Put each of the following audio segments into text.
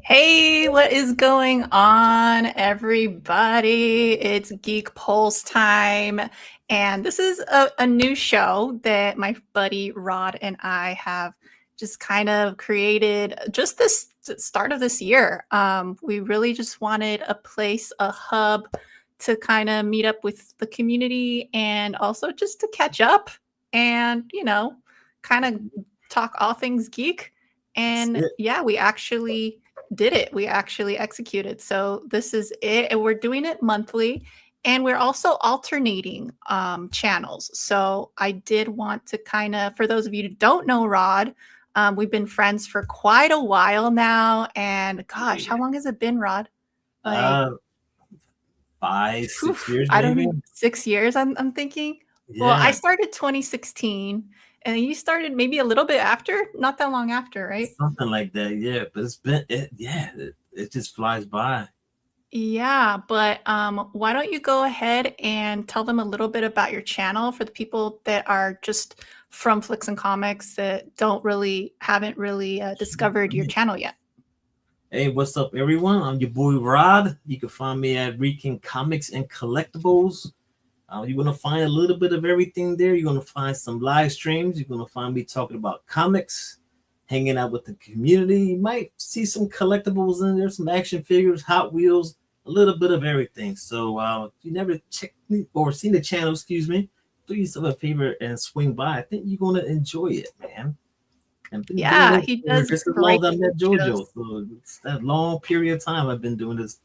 Hey, what is going on, everybody? It's Geek Pulse time. And this is a new show that my buddy Rod and I have just kind of created just this start of this year. We really just wanted a place, a hub to kind of meet up with the community and also just to catch up and, kind of talk all things geek. That's And it. yeah, we actually did it. We actually executed. So this is it. And we're doing it monthly. And we're also alternating channels. So I did want to kind of, for those of you who don't know Rod, we've been friends for quite a while now. And gosh, how Yeah. long has it been, Rod? Like, Uh, 5, whew, 6 years I don't maybe. know, 6 years, I'm thinking. Well, I Yeah, started 2016 and you started maybe a little bit after, not that long after, right? something like that. Yeah, but it's been it. Yeah, it just flies by. Yeah, but why don't you go ahead and tell them a little bit about your channel for the people that are just from Flicks and Comics that haven't really discovered your channel yet. Hey, what's up, everyone? I'm your boy Rod. You can find me at Reeking Comics and Collectibles. You're gonna find a little bit of everything there. You're gonna find some live streams. You're gonna find me talking about comics, hanging out with the community. You might see some collectibles in there, some action figures, Hot Wheels, a little bit of everything. So if you never checked me or seen the channel, excuse me, do yourself a favor and swing by. I think you're gonna enjoy it, man. I've been doing Yeah, it he for does just as long great as I met shows, JoJo. So it's that long period of time I've been doing this.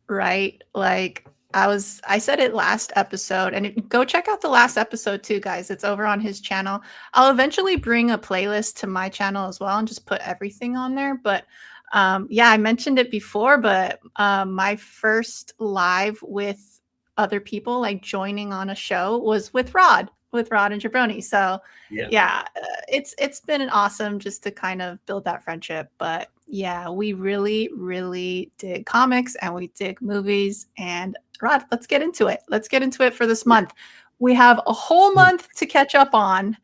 right? Like I said it last episode, and go check out the last episode too, guys. It's over on his channel. I'll eventually bring a playlist to my channel as well and just put everything on there. But yeah, I mentioned it before, but my first live with other people, like joining on a show, was with Rod and Jabroni. So Yeah. yeah, it's been an awesome just to kind of build that friendship. But yeah, we really, really dig comics and we dig movies. And Rod, let's get into it. Let's get into it for this month. We have a whole month to catch up on.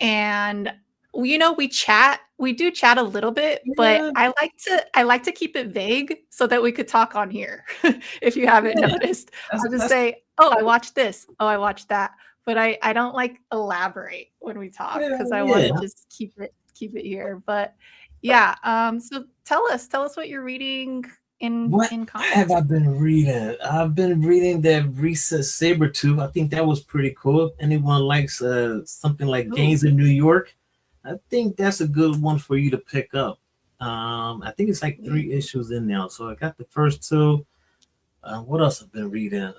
And we do chat a little bit, but Yeah. I like to keep it vague so that we could talk on here. If you haven't Yeah. noticed, I'll just That's say, "Oh, I watched this. Oh, I watched that." But I don't like elaborate when we talk yeah, because I want to yeah. just keep it here. But yeah, so tell us what you're reading in What in have comics. I been reading? I've been reading that recent Sabretooth. I think that was pretty cool. If anyone likes something like Ooh, Gangs in New York, I think that's a good one for you to pick up. I think it's like ooh. 3 issues in now. So I got the first two. What else I've been reading?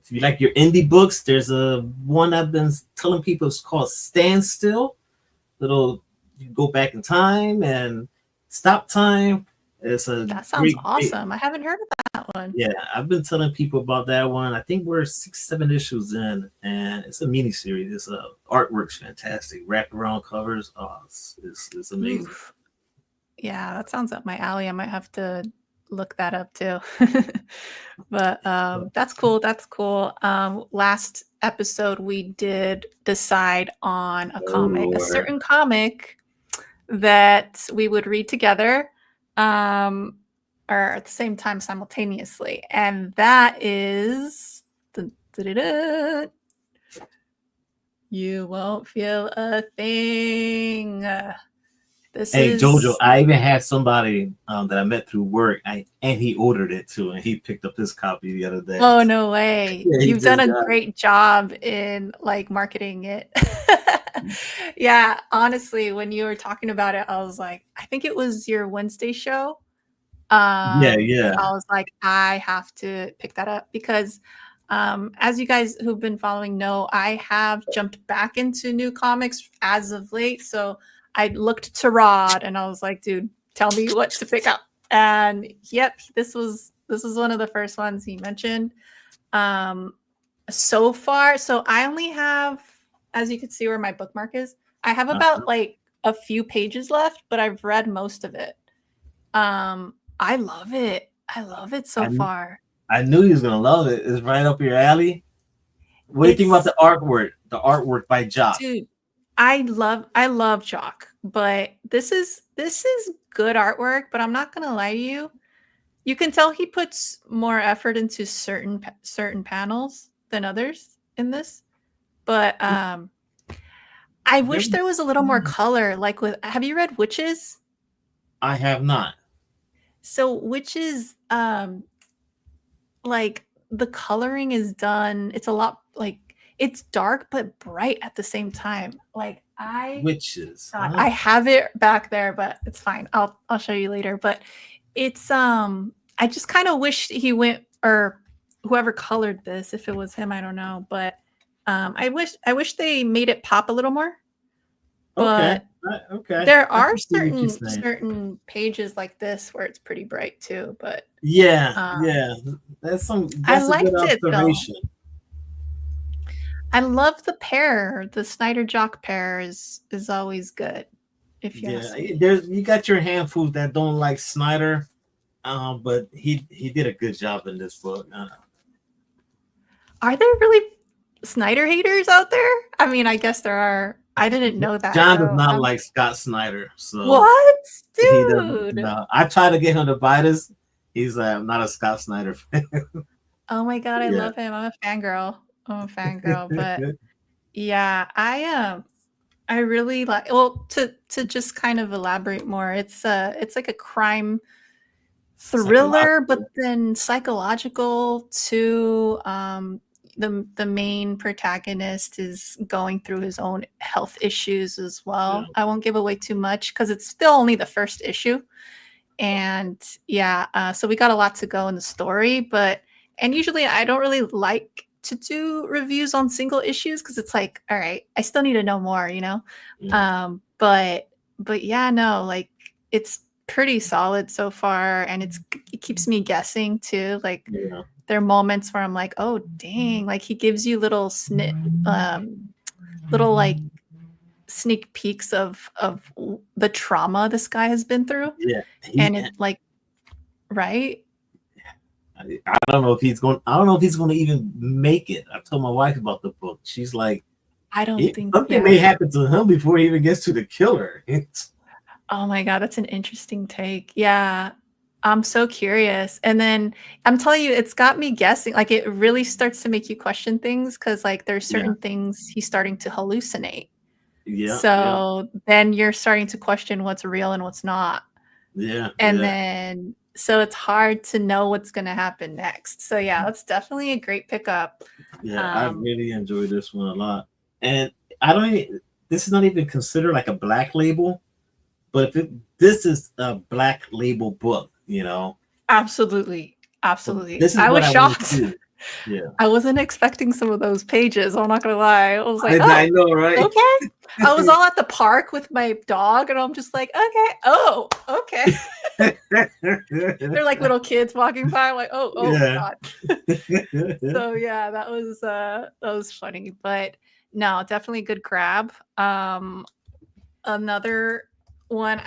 If you like your indie books, there's a one I've been telling people it's called Standstill. Little you go back in time and stop time. It's a That sounds great. awesome. I haven't heard of that one. Yeah, I've been telling people about that one. I think we're 6, 7 issues in, and it's a mini series. It's artwork's fantastic. Wraparound covers, it's amazing. Oof. Yeah, that sounds up my alley. I might have to look that up too. But that's cool. That's cool. Last episode, we did decide on Oh a Lord! certain comic that we would read together, um, or at the same time simultaneously, and that is You Won't Feel a Thing. This Hey Jojo, is I even had somebody that I met through work, and he ordered it too, and he picked up this copy the other day. Oh, no way. Yeah, he You've done just a got it. great job in, like, marketing it. Yeah, honestly, when you were talking about it, I was like, I think it was your Wednesday show. Yeah, yeah. I was like, I have to pick that up because, as you guys who've been following know, I have jumped back into new comics as of late. So I looked to Rod and I was like, dude, tell me what to pick up. And yep, this was one of the first ones he mentioned. Um, so far, so I only have, as you can see where my bookmark is, I have about like a few pages left, but I've read most of it. I love it. I love it so I far. I knew he was gonna love it. It's right up your alley. What do you think about It's the artwork? The artwork by Jock. dude, I love Jock, but this is good artwork, but I'm not gonna lie to you. You can tell he puts more effort into certain panels than others in this. But I There wish there was a little more color. Like with, have you read Witches? I have not. So Witches, like the coloring is done. It's a lot like it's dark but bright at the same time. Like Witches, God, huh? I have it back there, but it's fine. I'll show you later. But it's I just kind of wish he went, or whoever colored this, if it was him, I don't know. But I wish they made it pop a little more. Okay. But Okay. there I are can see what you're saying. certain pages like this where it's pretty bright too. But Yeah, um, yeah. I That's a good liked it though. observation. I love the pear. The Snyder Jock pear is always good, if you Yeah, ask me. there's you got your handfuls that don't like Snyder, but he did a good job in this book. Are there really Snyder haters out there? I mean, I guess there are. I didn't know that John does though. not like Scott Snyder, so What? he doesn't. Dude. No, I try to get him to buy this. He's not a Scott Snyder fan. Oh my god, I Yeah. love him. I'm a fangirl. But yeah, I really like, well, to just kind of elaborate more. It's like a crime thriller, but Psychological. then psychological too. The main protagonist is going through his own health issues as Yeah. well. I won't give away too much because it's still only the first issue. And yeah, so we got a lot to go in the story, and usually I don't really like to do reviews on single issues because it's like, all right, I still need to know more, you know. Yeah. But yeah, no, like it's pretty solid so far, and it keeps me guessing too. Like Yeah. there are moments where I'm like, oh dang, like he gives you little like sneak peeks of the trauma this guy has been through, Yeah. and it like, right. I don't know if he's going. I don't know if he's going to even make it. I told my wife about the book. She's like, I don't think, something yeah. may happen to him before he even gets to the killer. Oh my god, that's an interesting take. Yeah. I'm so curious. And then I'm telling you, it's got me guessing. Like it really starts to make you question things because like there's Yeah. certain things he's starting to hallucinate. Yeah. Yeah. So then you're starting to question what's real and what's not. Yeah. And Yeah. then so it's hard to know what's gonna happen next. So yeah, that's definitely a great pickup. Yeah. I really enjoyed this one a lot. And I don't even, this is not even considered like a black label, but this is a black label book, you know. Absolutely. So Absolutely. this is I what was I want to shocked. see. Yeah. I wasn't expecting some of those pages. I'm not gonna lie. I was like, I oh, know, right? okay. I was all at the park with my dog, and I'm just like, okay, oh, okay. They're like little kids walking by. I'm like, oh Yeah. god. So yeah, that was funny. But no, definitely a good grab. Another one,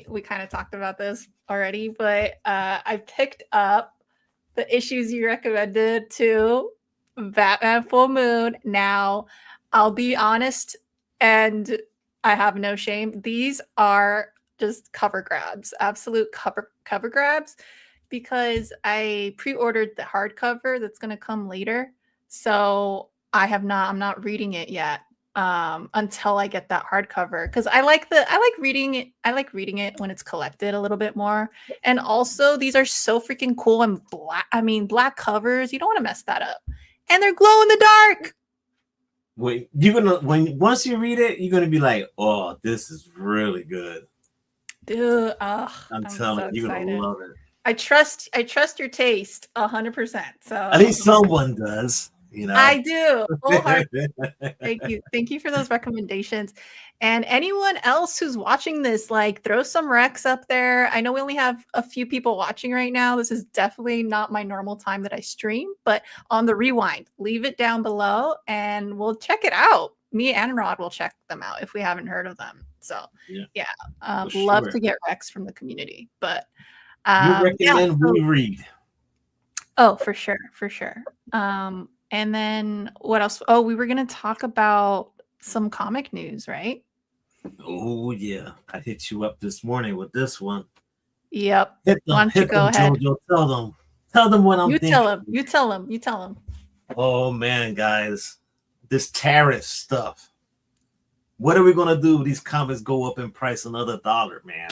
we kind of talked about this already, but I picked up the issues you recommended to Batman Full Moon. Now, I'll be honest, and I have no shame. These are just cover grabs, absolute cover grabs, because I pre-ordered the hardcover that's going to come later. So I'm not reading it yet until I get that hardcover because I like reading it when it's collected a little bit more. And also, these are so freaking cool and black. I mean, black covers. You don't want to mess that up. And they're glow in the dark. Wait, once you read it, you're gonna be like, "Oh, this is really good." Dude, I'm I'm telling so you, you're gonna excited. love it. I trust your taste 100%. So At least someone does, you know. I do. Wholeheartedly. Thank you for those recommendations. And anyone else who's watching this, like throw some recs up there. I know we only have a few people watching right now. This is definitely not my normal time that I stream, but on the rewind, leave it down below and we'll check it out. Me and Rod will check them out if we haven't heard of them. So yeah, love sure. to get recs from the community. But You recommend we read? Oh, for sure, for sure. And then what else? Oh, we were going to talk about some comic news, right? Oh yeah, I hit you up this morning with this one. Yep. Why don't you Hit go them, ahead? JoJo. Tell them what I'm You tell thinking. him. You tell him. You tell him. Oh man, guys, this tariff stuff. What are we gonna do if these comics go up in price another dollar, man?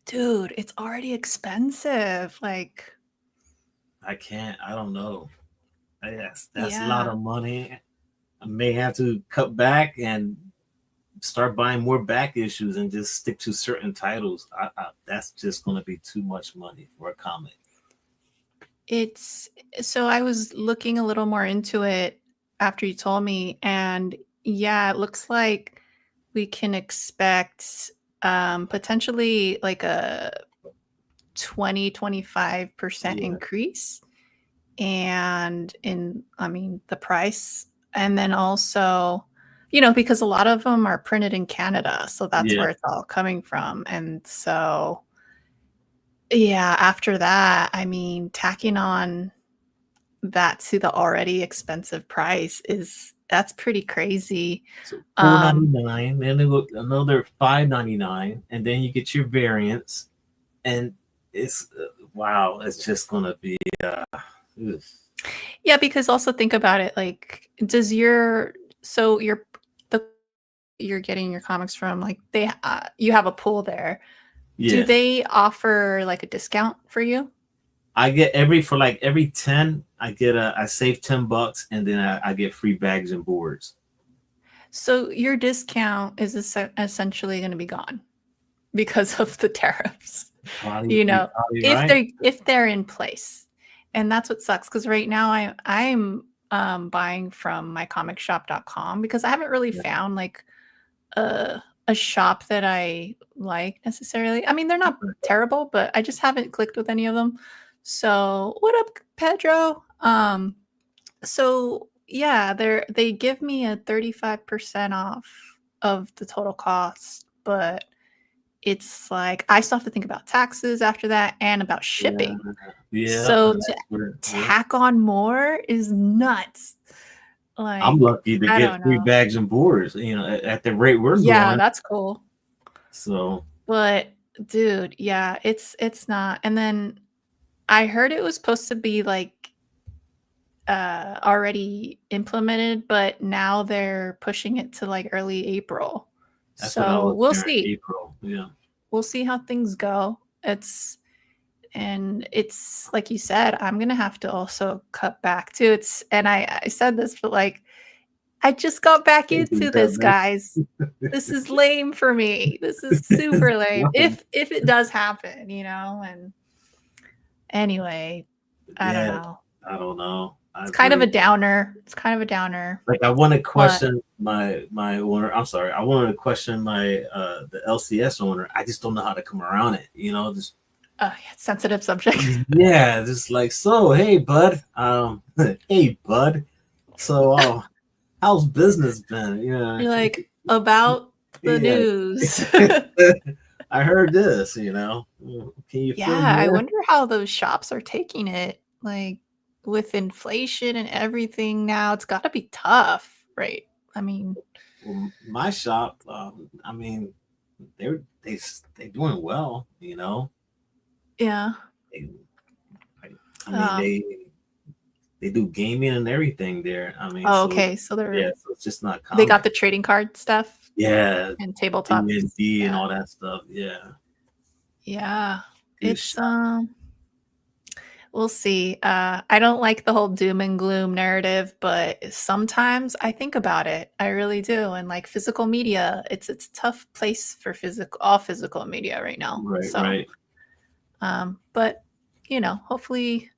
Dude, it's already expensive. Like, I can't. I don't know. That's a lot yeah. of money. I may have to cut back and start buying more back issues and just stick to certain titles. That's just going to be too much money for a comic. It's so I was looking a little more into it after you told me, and yeah, it looks like we can expect potentially like a 20-25% Yeah, increase and in I mean the price. And then also, because a lot of them are printed in Canada, so that's yeah. where it's all coming from. And so yeah, after that, I mean, tacking on that to the already expensive price is that's pretty crazy. So Um, $4.99, then they go another $5.99, and then you get your variants, and it's wow. It's just going to be. Ugh. yeah, because also think about it, like, does your so your the you're getting your comics from, like, you have a pool there. Do Yeah, they offer like a discount for you? I get for like every 10, I save $10, and then I get free bags and boards. So your discount is essentially going to be gone because of the tariffs. Probably, You you're know, probably if right. they're in place. And that's what sucks, because right now I'm buying from mycomicshop.com because I haven't really Yeah. found like a shop that I like necessarily. I mean, they're not terrible, but I just haven't clicked with any of them. So, what up, Pedro? So yeah, they give me a 35% off of the total cost, but it's like I still have to think about taxes after that and about Yeah, shipping. yeah, So and to that's where, yeah. tack on more is nuts. I'm Like, lucky to I get don't free know. bags and boards, at the rate we're Yeah, going. that's cool. So, But dude, yeah, it's not. And then I heard it was supposed to be like already implemented, but now they're pushing it to like early April. that's what I So was we'll hearing, see. April. Yeah. We'll see how things go. It's like you said, I'm gonna have to also cut back too. I said this, but like I just got back Thank you, into this, Kevin. guys. This is lame for me. This is super lame. If it does happen, and anyway, I don't Yeah, know. I don't know. It's I've kind of a heard, downer. It's kind of a downer, like, I want to but question my owner. I'm sorry. I wanted to question my the LCS owner. I just don't know how to come around it. Just yeah, sensitive subject. yeah, just like, so. Hey, bud. Hey, bud. So, how's business been? You're like, about the Yeah. news. I heard this. Can you fill Yeah, me I in? wonder how those shops are taking it. Like, with inflation and everything now, it's got to be tough, right? I mean, Well, my shop, I mean, they're they they doing well. yeah. They, I mean, Um, they do gaming and everything there. I mean, oh, so okay. So yeah, so it's just not they got comic. the trading card stuff Yeah, and tabletops. D&D and Yeah. all that stuff. Yeah, Yeah. good It's shop. we'll see. I don't like the whole doom and gloom narrative, but sometimes I think about it. I really do. And like physical media, it's a tough place for all physical media right now. Right, So, right. but hopefully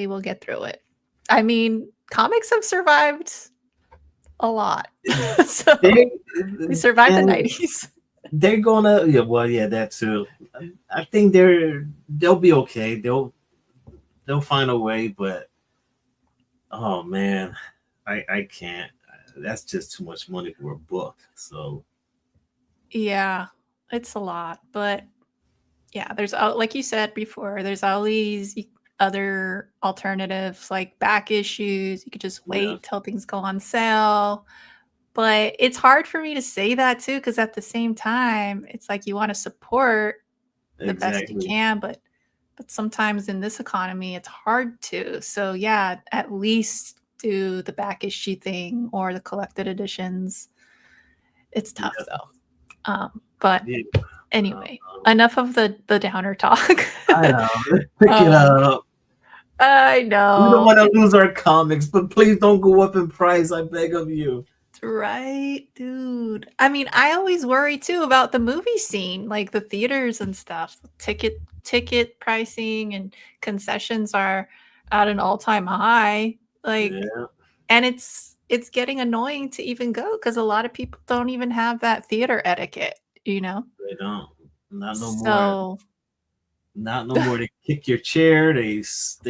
we'll get through it. I mean, comics have survived a lot. So They we survived the and 90s. they're gonna, yeah, well, yeah, that too. I think they'll be okay. They'll find a way, but oh man, I can't. That's just too much money for a book. So Yeah, it's a lot, but yeah, like you said before, there's always other alternatives like back issues. You could just yeah, wait till things go on sale. But it's hard for me to say that too, because at the same time, it's like you want to support the best you Exactly. can, but sometimes in this economy, it's hard to. So yeah, at least do the back issue thing or the collected editions. It's tough Yeah. though. But Yeah. anyway, Um, enough of the downer talk. I know. Let's pick it um, up. I We don't know. want to lose our comics, but please don't go up in price. I beg of you. Right, dude. I mean, I always worry too about the movie scene, like the theaters and stuff. Ticket pricing and concessions are at an all-time high. Like, Yeah, and it's getting annoying to even go because a lot of people don't even have that theater etiquette, you know? they don't. Not no more. So, Not no more. They kick your chair. They just.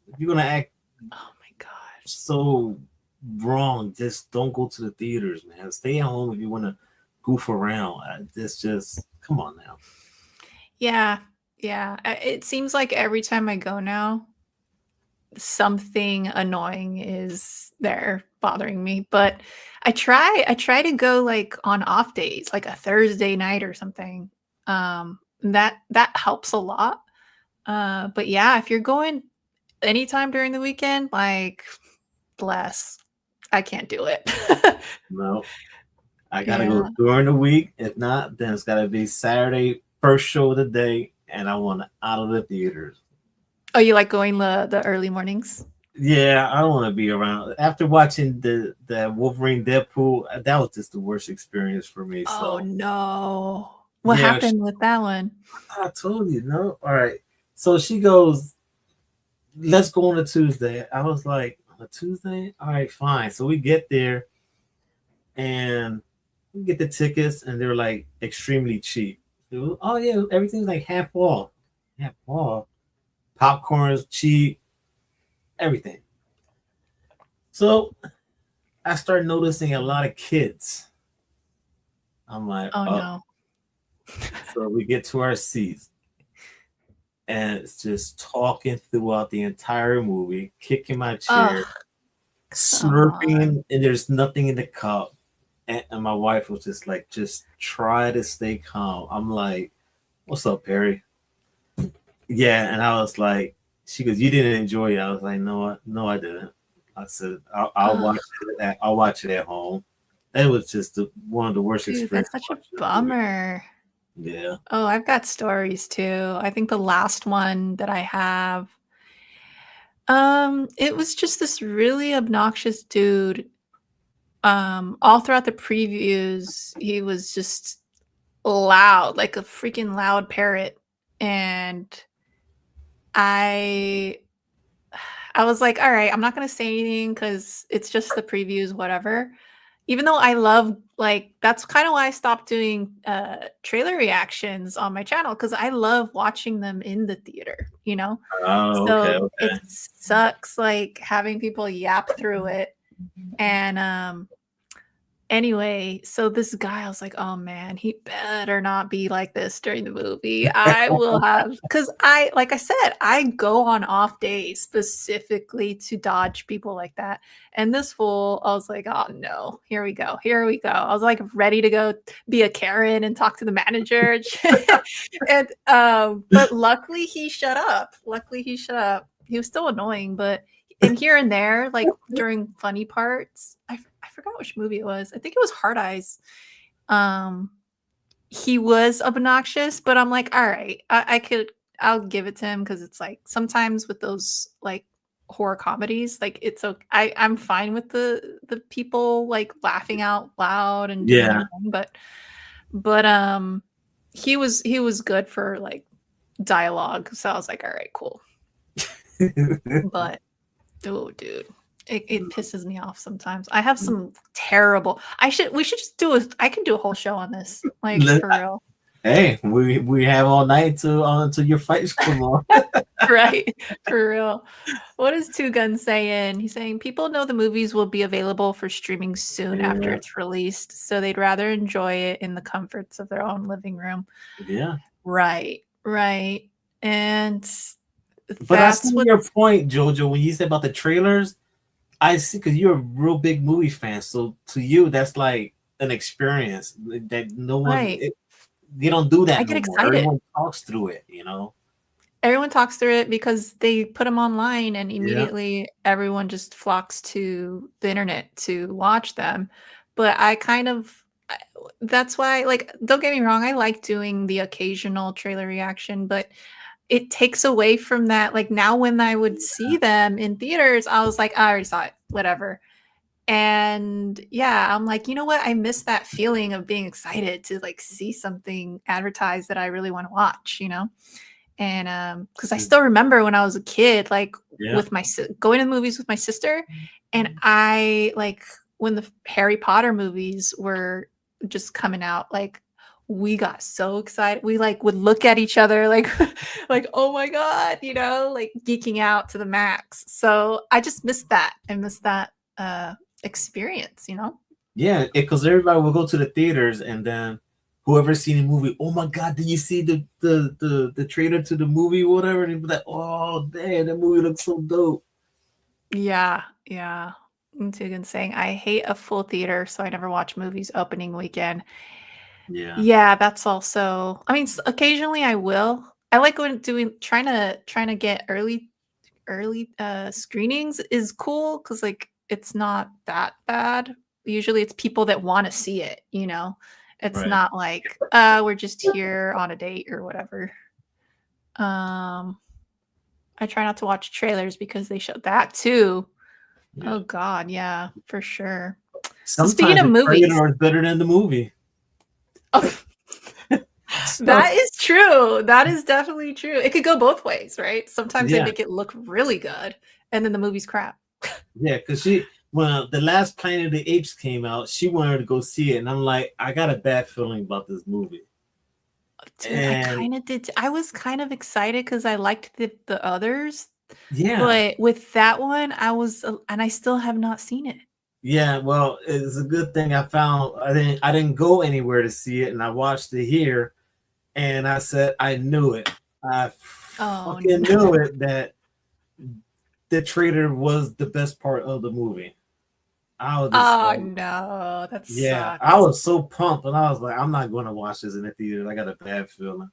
If you're gonna act oh my gosh. so wrong, just don't go to the theaters, man. Stay at home if you want to goof around. This just come on now. Yeah. Yeah. It seems like every time I go now, something annoying is there bothering me, but I try to go like on off days, like a Thursday night or something. That helps a lot. But yeah, if you're going anytime during the weekend, like bless, I can't do it. No, I gotta go Yeah. during the week. If not, then it's gotta be Saturday, first show of the day, and I want out of the theaters. Oh, you like going the early mornings? Yeah, I don't want to be around. After watching the Wolverine Deadpool, that was just the worst experience for me. Oh So no. What yeah, happened with that one? I told you no. All right. So she goes, "Let's go on a Tuesday." I was like, "On a Tuesday? All right, fine." So we get there and we get the tickets, and they're like extremely cheap. Oh yeah, everything's like half off, half off. Popcorn's cheap, everything. So I started noticing a lot of kids. I'm like, Oh oh. no. So we get to our seats, and it's just talking throughout the entire movie, kicking my chair, Oh, come on. slurping, and there's nothing in the cup. And my wife was just like, just try to stay calm. I'm like, what's up, Perry? Yeah, and I was like, she goes, you didn't enjoy it. I was like, no, I didn't. I said, I'll Oh, watch it. I'll watch it at home. It was just one of the worst dude, that's experiences such a watching a movie. bummer. Yeah. Oh, I've got stories too. I think the last one that I have, it was just this really obnoxious dude. All throughout the previews, he was just loud, like a freaking loud parrot. And I I was like, all right, I'm not gonna say anything because it's just the previews, whatever. Even though I love like that's kind of why I stopped doing trailer reactions on my channel because I love watching them in the theater, you know? Oh, okay, So it okay. sucks like having people yap through it. And anyway, so this guy, I was like, "Oh, man, he better not be like this during the movie. I will have, because like I said, I go on off days specifically to dodge people like that, and this fool, I was like, "Oh, no. Here we go. Here we go." I was, like, ready to go be a Karen and talk to the manager, and, but luckily he shut up. Luckily he shut up. He was still annoying, but and here and there, like during funny parts, I forgot which movie it was. I think it was Hard Eyes. Um, he was obnoxious, but I'm like, all right, I'll give it to him because it's like sometimes with those like horror comedies, like it's okay. I'm fine with the people like laughing out loud and doing their Yeah. thing, but he was good for like dialogue, so I was like, all right, cool. But oh, dude. It pisses me off sometimes. I have some terrible we should just I can do a whole show on this. Like Let- for real. Hey, we have all night to until your fights come on. Right. For real. What is Two Guns saying? He's saying people know the movies will be available for streaming soon after Yeah, it's released, so they'd rather enjoy it in the comforts of their own living room. yeah. Right. Right. And But I see that's what your point, Jojo, when you said about the trailers. I see, because you're a real big movie fan, so to you that's like an experience that no one Right. they don't do I that get no more. excited. Everyone talks through it, you know. Everyone talks through it because they put them online and Yeah, immediately everyone just flocks to the internet to watch them. But I kind of that's why, like, don't get me wrong, I like doing the occasional trailer reaction, but it takes away from that. Like, now when I would see them in theaters, I was like, I already saw it, whatever. And yeah, I'm like, you know what? I miss that feeling of being excited to like see something advertised that I really want to watch, you know? And because I still remember when I was a kid, like yeah, with going to the movies with my sister, and I like when the Harry Potter movies were just coming out, like we got so excited. We like would look at each other like like, oh my God, you know, like geeking out to the max. So I just missed that. I missed that experience, you know? yeah. Because everybody will go to the theaters, and then whoever's seen the movie, oh my god, did you see the trailer to the movie, whatever? And they'd be like, oh damn, that movie looks so dope. Yeah, yeah. Tugan saying, I hate a full theater, so I never watch movies opening weekend. Yeah, Yeah, that's also, I mean, occasionally I will. I like going doing trying to get early screenings is cool because like it's not that bad. Usually it's people that want to see it, you know. It's right. not like we're just here on a date or whatever. Um I try not to watch trailers because they show that too. Yeah. Oh God, yeah, for sure. So speaking Sometimes of the movies, trailer is better than the movie. So that is true. That is definitely true. It could go both ways, right? Sometimes they yeah, make it look really good, and then the movie's crap. yeah. Because when the last Planet of the Apes came out, she wanted to go see it, and I'm like, I got a bad feeling about this movie. Dude, I And kind of did. I was kind of excited because I liked the others, yeah, but with that one, and I still have not seen it. yeah. Well, it's a good thing I didn't go anywhere to see it, and I watched it here, and I said I knew it. I Oh, fucking knew it that the trailer was the best part of the movie. I was just oh like, no, that yeah, I sucks. was so pumped, and I was like, I'm not going to watch this in the theater. I got a bad feeling.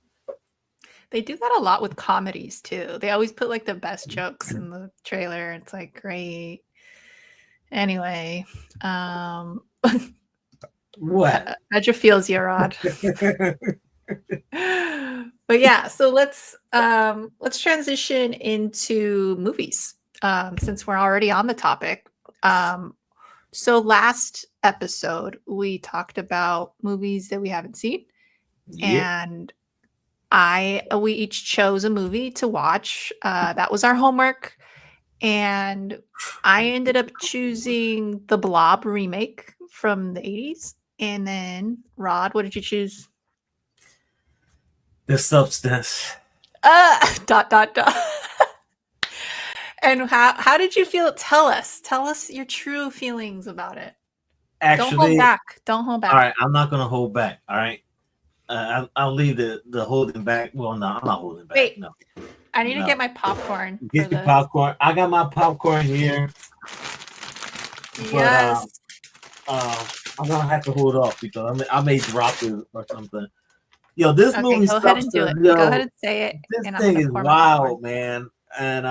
They do that a lot with comedies too. They always put like the best jokes in the trailer. It's like great. Anyway, What? how'd you feel, Zerod? But yeah, so let's transition into movies. Since we're already on the topic. So last episode we talked about movies that we haven't seen, Yep. and we each chose a movie to watch. That was our homework, and I ended up choosing the Blob remake from the 80s. And then Rod, what did you choose? The Substance. Dot dot dot. And how did you feel? Tell us. Tell us your true feelings about it. Don't hold Actually, back. Don't hold all back. right, I'm not gonna hold back. All right, I'll leave the holding back. Well, no, I'm not holding back. Wait, No, I need to get no. my popcorn for Get your this. popcorn. I got my popcorn here, but Yes. uh, I'm gonna have to hold off because I may drop it or something. Yo, this Okay, movie go ahead and do Substance, it. Go ahead yo, and say it, this and I'm thing gonna is pour my popcorn. wild, man. And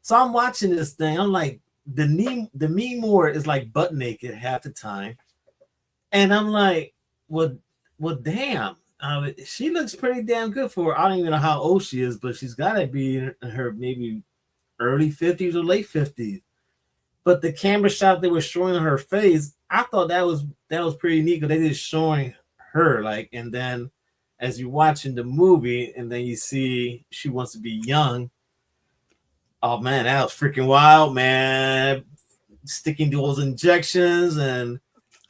so I'm watching this thing. I'm like, the me more is like butt naked half the time, and I'm like, well, damn. She looks pretty damn good for her. I don't even know how old she is, but she's got to be in her maybe early 50s or late 50s. But the camera shot they were showing her face, I thought that was pretty neat because they just showing her like, and then as you're watching the movie, and then you see she wants to be young. Oh man, that was freaking wild, man! Sticking those injections, and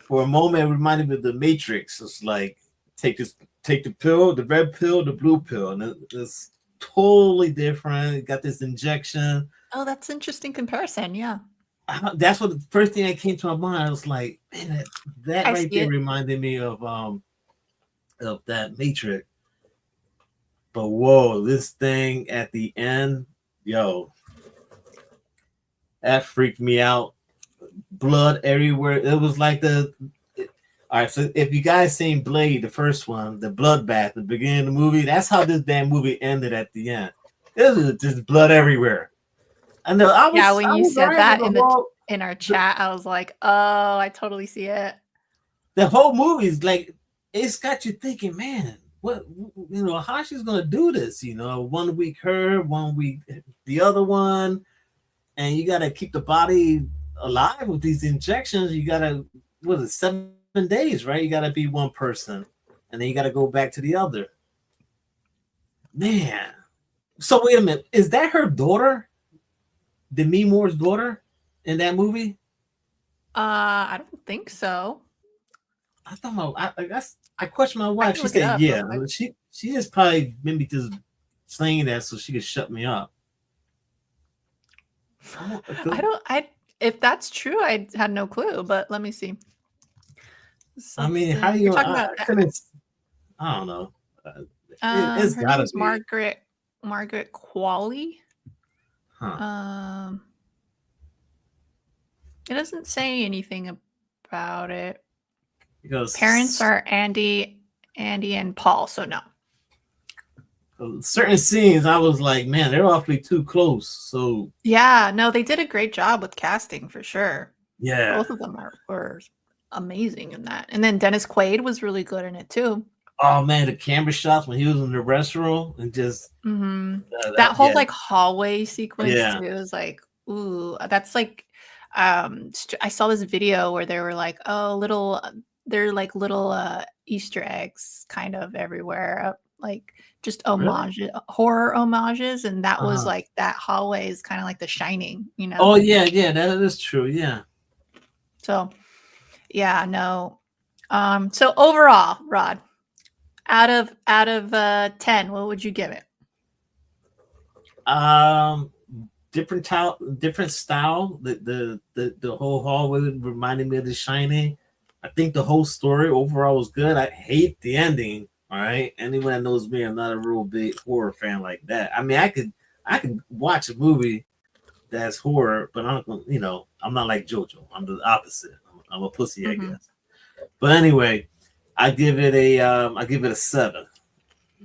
for a moment, it reminded me of the Matrix. It's like take the pill, the red pill, the blue pill, and it's totally different. It got this injection. Oh, that's interesting comparison. Yeah, That's what the first thing that came to my mind. I was like, man, that I right see there it. reminded me of that Matrix. But whoa, this thing at the end, yo, That freaked me out. Blood everywhere. It was like all right, so if you guys seen Blade, the first one, the bloodbath at the beginning of the movie, that's how this damn movie ended at the end. It was just blood everywhere. I know. Yeah, when I you was said alright with that the whole in our chat, I was like, oh, I totally see it. the whole movie is like it's got you thinking, man, what how she's gonna do this? 1 week her, 1 week the other one, and you gotta keep the body alive with these injections. You gotta 7 days, right? You gotta be one person, and then you gotta go back to the other. Man, so wait a minute, is that her daughter, Demi Moore's daughter, in that movie? I don't think so. I thought I guess I questioned my I wife. can She look it said, up real "Yeah." quick. She is probably maybe just saying that so she could shut me up. I if that's true, I had no clue, but let me see. I mean, how You're you? talking about I couldn't. I don't know. It's her name gotta is be. Margaret Qualley. Huh. It doesn't say anything about it. Because Parents are Andy and Paul, so no. certain scenes, I was like, man, they're awfully too close. So Yeah, no, they did a great job with casting for sure. yeah. Both of them were amazing in that. And then Dennis Quaid was really good in it too. Oh man, the camera shots when he was in the restroom and just That whole yeah, like hallway sequence yeah. too is like, ooh, that's like I saw this video where they were like, oh, they're like little Easter eggs kind of everywhere, like just Really? horror homages, and that was Uh-huh. like that hallway is kind of like The Shining, Oh yeah, that is true. Yeah. So yeah, no. So overall, Rod, out of 10, what would you give it? Different style. The whole hallway reminded me of The Shining. I think the whole story overall was good. I hate the ending. All right, anyone that knows me, I'm not a real big horror fan like that. I mean, I could watch a movie that's horror, but I'm not like JoJo. I'm the opposite. I'm a pussy, I guess. But anyway, I give it a 7.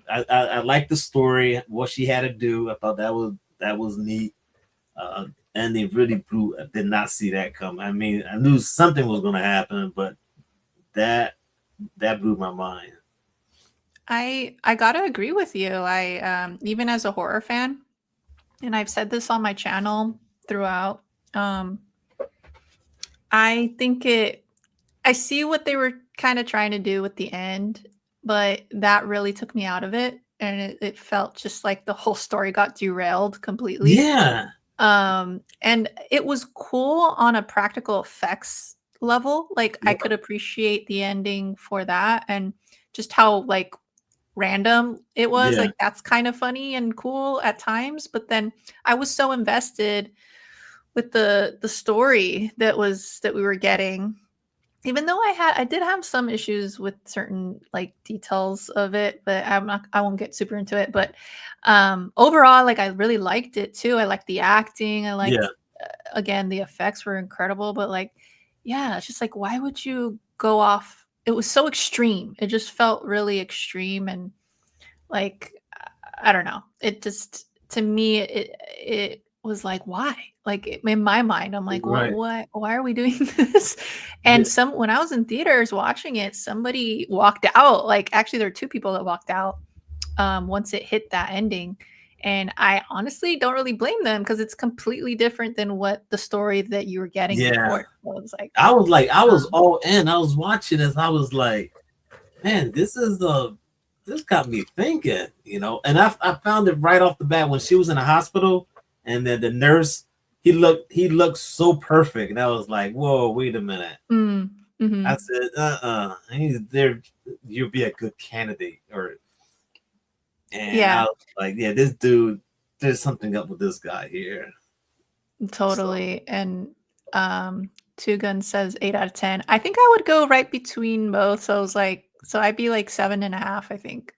I like the story, what she had to do. I thought that was neat. And they really blew. I did not see that come. I mean, I knew something was going to happen, but that blew my mind. I gotta agree with you. I even as a horror fan, and I've said this on my channel throughout. I think I see what they were kind of trying to do with the end, but that really took me out of it, and it felt just like the whole story got derailed completely. Yeah. And it was cool on a practical effects level. Like I could appreciate the ending for that, and just how like random it was. Yeah. Like that's kind of funny and cool at times, but then I was so invested with the story that we were getting, even though I did have some issues with certain like details of it, but I won't get super into it. But overall, like I really liked it too. I liked the acting. I Yeah. liked again, the effects were incredible, but like yeah, it's just like why would you go off? It was so extreme. It just felt really extreme, and like I don't know. It just to me it was like why? Like in my mind, I'm like, Right. why are we doing this? And Yeah. when I was in theaters watching it, somebody walked out. Like actually there were two people that walked out once it hit that ending. And I honestly don't really blame them because it's completely different than what the story that you were getting Yeah. before. So it was like I was all in. I was watching this. I was like, man, this got me thinking, And I found it right off the bat when she was in the hospital, and then the nurse, he looked so perfect, and I was like, whoa, wait a minute. mm-hmm. I said, he's there. You'll be a good candidate, and I was like, yeah, this dude, there's something up with this guy here. Totally. So. And Two Gun says 8 out of 10. I think I would go right between both. So I was like, so I'd be like 7.5, I think.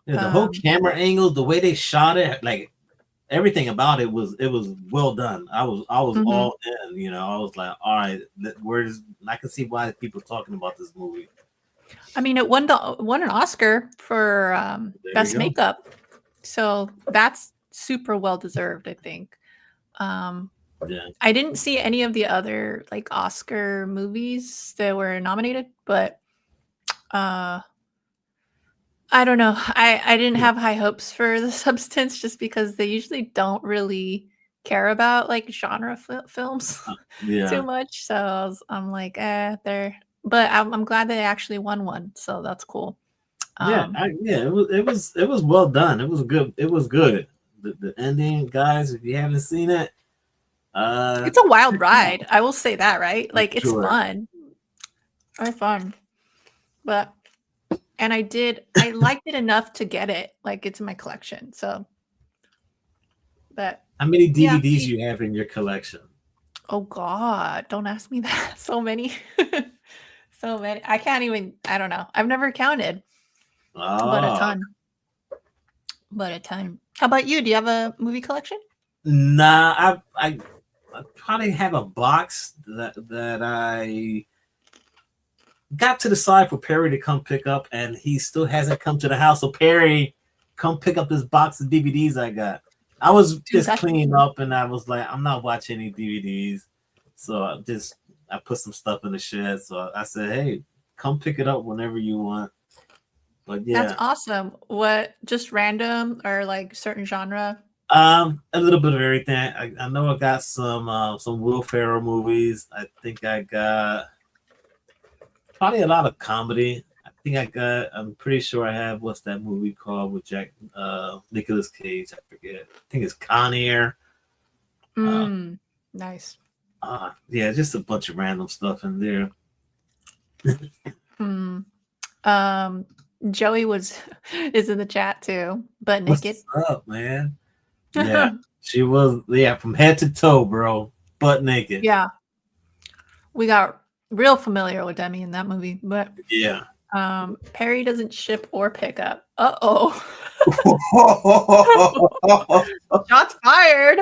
Yeah, the whole camera angles, the way they shot it, like everything about it was well done. I was Hmm. all in. You know, I was like, all right, where's I can see why people are talking about this movie. I mean, it won an Oscar for There you best go. makeup, so that's super well deserved, I think. Um, Yeah, I didn't see any of the other like Oscar movies that were nominated, but uh, I don't know. I didn't have high hopes for The Substance just because they usually don't really care about like genre films too yeah, much. So I'm like, they're. But I'm glad they actually won one, so that's cool. yeah. Um, Yeah. It was well done. It was good. It was good. The ending, guys. If you haven't seen it, it's a wild check it out ride. I will say that, right? for Like it's sure. fun. It's fun, but and I liked it enough to get it. Like it's in my collection. So, but How many yeah. DVDs you have in your collection? Oh God, don't ask me that. So many. So many. I can't even, I don't know. I've never counted, but a Oh, ton. But a ton. How about you? Do you have a movie collection? nah. I probably have a box that I got to the side for Perry to come pick up, and he still hasn't come to the house. So Perry, come pick up this box of DVDs I got. I was Dude, just that's cleaning up, and I was like, I'm not watching any DVDs. So I put some stuff in the shed. So I said, hey, come pick it up whenever you want. But that's yeah, awesome. What just random or like certain genre? a little bit of everything. I know I got some Will Ferrell movies. I think I got probably a lot of comedy. I think I got. I'm pretty sure I have. What's that movie called with Nicolas Cage? I forget. I think it's Con Air. Uh, Mm, nice. yeah, just a bunch of random stuff in there. Hmm. Um, Joey was is in the chat too, but naked. What's up, man? Yeah, she was. Yeah, from head to toe, bro, butt naked. Yeah, we got real familiar with Demi in that movie, but Yeah. Perry doesn't ship or pick up. Uh-oh. Shots fired.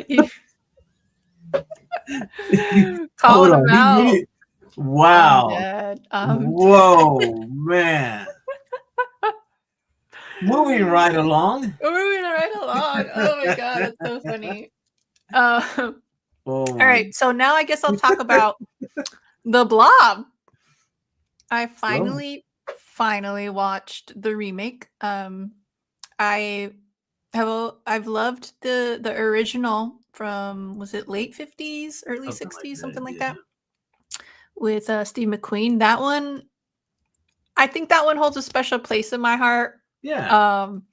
You- Hold Calling him on. He out. really. I'm Wow. dead. Whoa, man. Moving right along. We're moving right along. Oh my god, that's so funny. Oh All my. right, so now I guess I'll talk about the Blob. I Go. finally watched the remake. I I've loved the original from, was it late 50s, early Something like 60s, that. something like Yeah. that, with Steve McQueen. That one, I think that one holds a special place in my heart. Yeah. Um,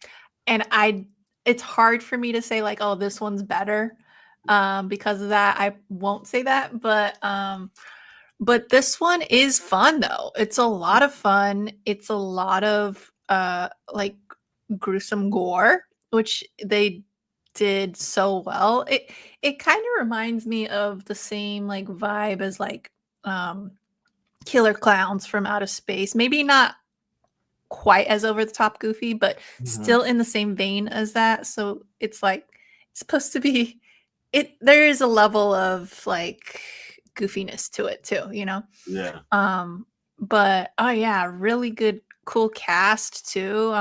and it's hard for me to say like, oh, this one's better. Because of that, I won't say that, but this one is fun though. It's a lot of fun. It's a lot of like gruesome gore, which they did so well. It kind of reminds me of the same like vibe as like um Killer Clowns from Outer Space. Maybe not quite as over the top goofy, but Mhm. still in the same vein as that. So it's like it's supposed to be it there is a level of like goofiness to it too, you know? Yeah. Um, but oh yeah, really good, cool cast too.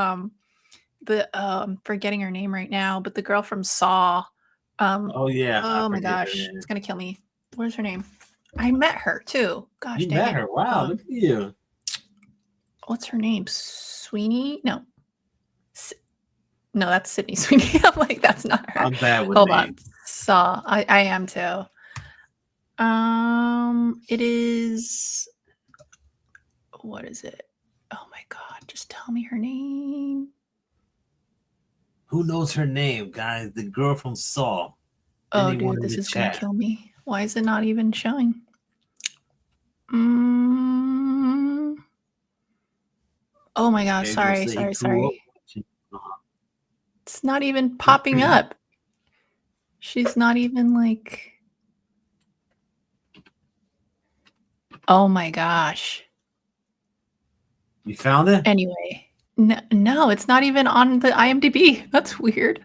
Forgetting her name right now, but the girl from Saw. Um, Oh yeah. I oh my forget her gosh, it's name. gonna kill me. Where's her name? I met her too. Gosh You dang met it. her. Wow. Look at you. What's her name? Sweeney? No, S- no, that's Sydney Sweeney. I'm like, that's not her. I'm bad with Hold on. names. Saw. I am too. It is. What is it? Oh my god! Just tell me her name. Who knows her name, guys? The girl from Saw. Oh, Anyone dude, in this the is gonna chat? kill me. Why is it not even showing? Mm, oh my gosh, Gabriel sorry, said he sorry, grew up sorry. watching. It's not even popping up. She's not even like. Oh my gosh. You found it? Anyway, No, it's not even on the IMDb. That's weird.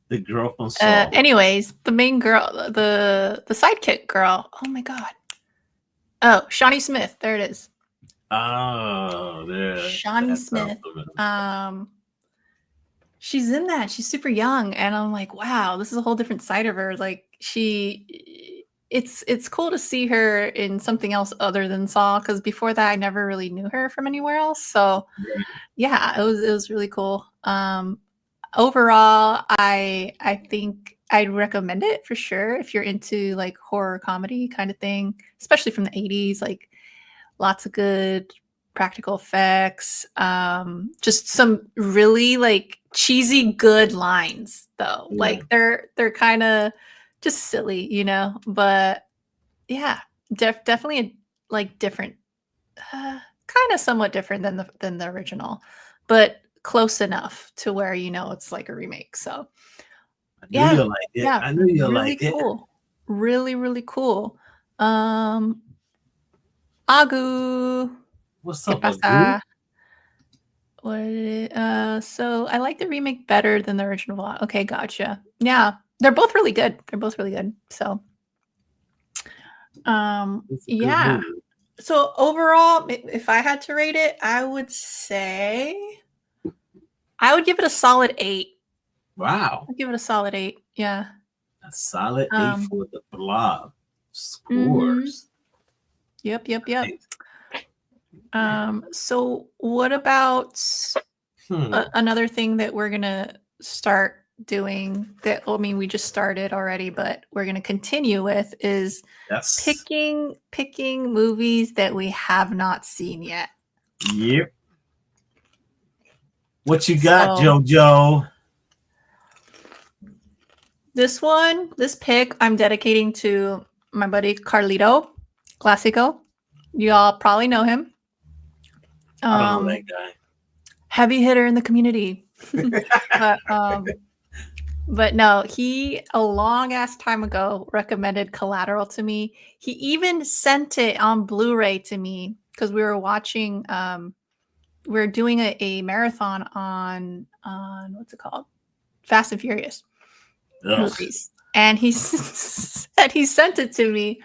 The girl from Saw. Anyways, the main girl, the sidekick girl. Oh my god. Oh, Shawnee Smith. There it is. Oh, there. Shawnee That sounds Smith. familiar. She's in that. She's super young, and I'm like, wow, this is a whole different side of her. Like it's cool to see her in something else other than Saw, because before that I never really knew her from anywhere else. So Right. yeah, it was really cool. Overall, I think I'd recommend it for sure if you're into like horror comedy kind of thing, especially from the 80s. Like lots of good practical effects, just some really like cheesy good lines though. Yeah. Like they're kind of just silly, but yeah, definitely like different, kind of somewhat different than the original, but close enough to where it's like a remake. So I knew yeah, you'll like it. yeah, I knew you'll really like it. cool, really really cool. um Agu, What's ¿qué up, Agu? pasa? So I like the remake better than the original. Okay, gotcha. Yeah, they're both really good. They're both really good. So, It's a good yeah. movie. So overall, if I had to rate it, I would say I would give it a solid 8. Wow. I'd give it a solid 8. Yeah. A solid 8 Um. for the Blob. Mhm. Scores. Yep. Yep. Yep. Right. So what about Hmm. another thing that we're gonna start doing that, I mean, we just started already, but we're gonna continue with is That's picking movies that we have not seen yet. yep. What you got, So JoJo? this pick I'm dedicating to my buddy Carlito Classico. You all probably know him. I don't know that Heavy hitter in the community. but But no, he a long ass time ago recommended Collateral to me. He even sent it on Blu-ray to me because we were watching we are doing a marathon on what's it called? Fast and Furious guy. Ugh. movies. And he said he sent it to me.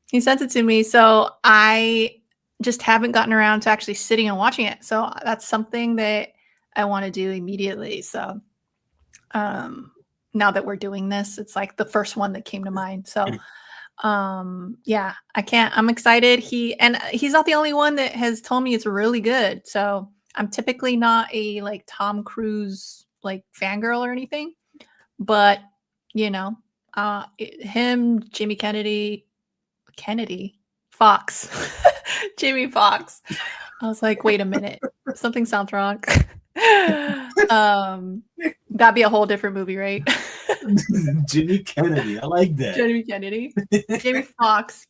He sent it to me. So I just haven't gotten around to actually sitting and watching it. So that's something that I want to do immediately. So now that we're doing this, it's like the first one that came to mind. So yeah, I'm excited. He's not the only one that has told me it's really good. So I'm typically not a like Tom Cruise like fangirl or anything, but him, Jimmy Kennedy Fox, Jimmy Fox. I was like, wait a minute, something sounds wrong. That'd be a whole different movie, right? Jimmy Kennedy. I like that. Jimmy Kennedy, Jamie Foxx.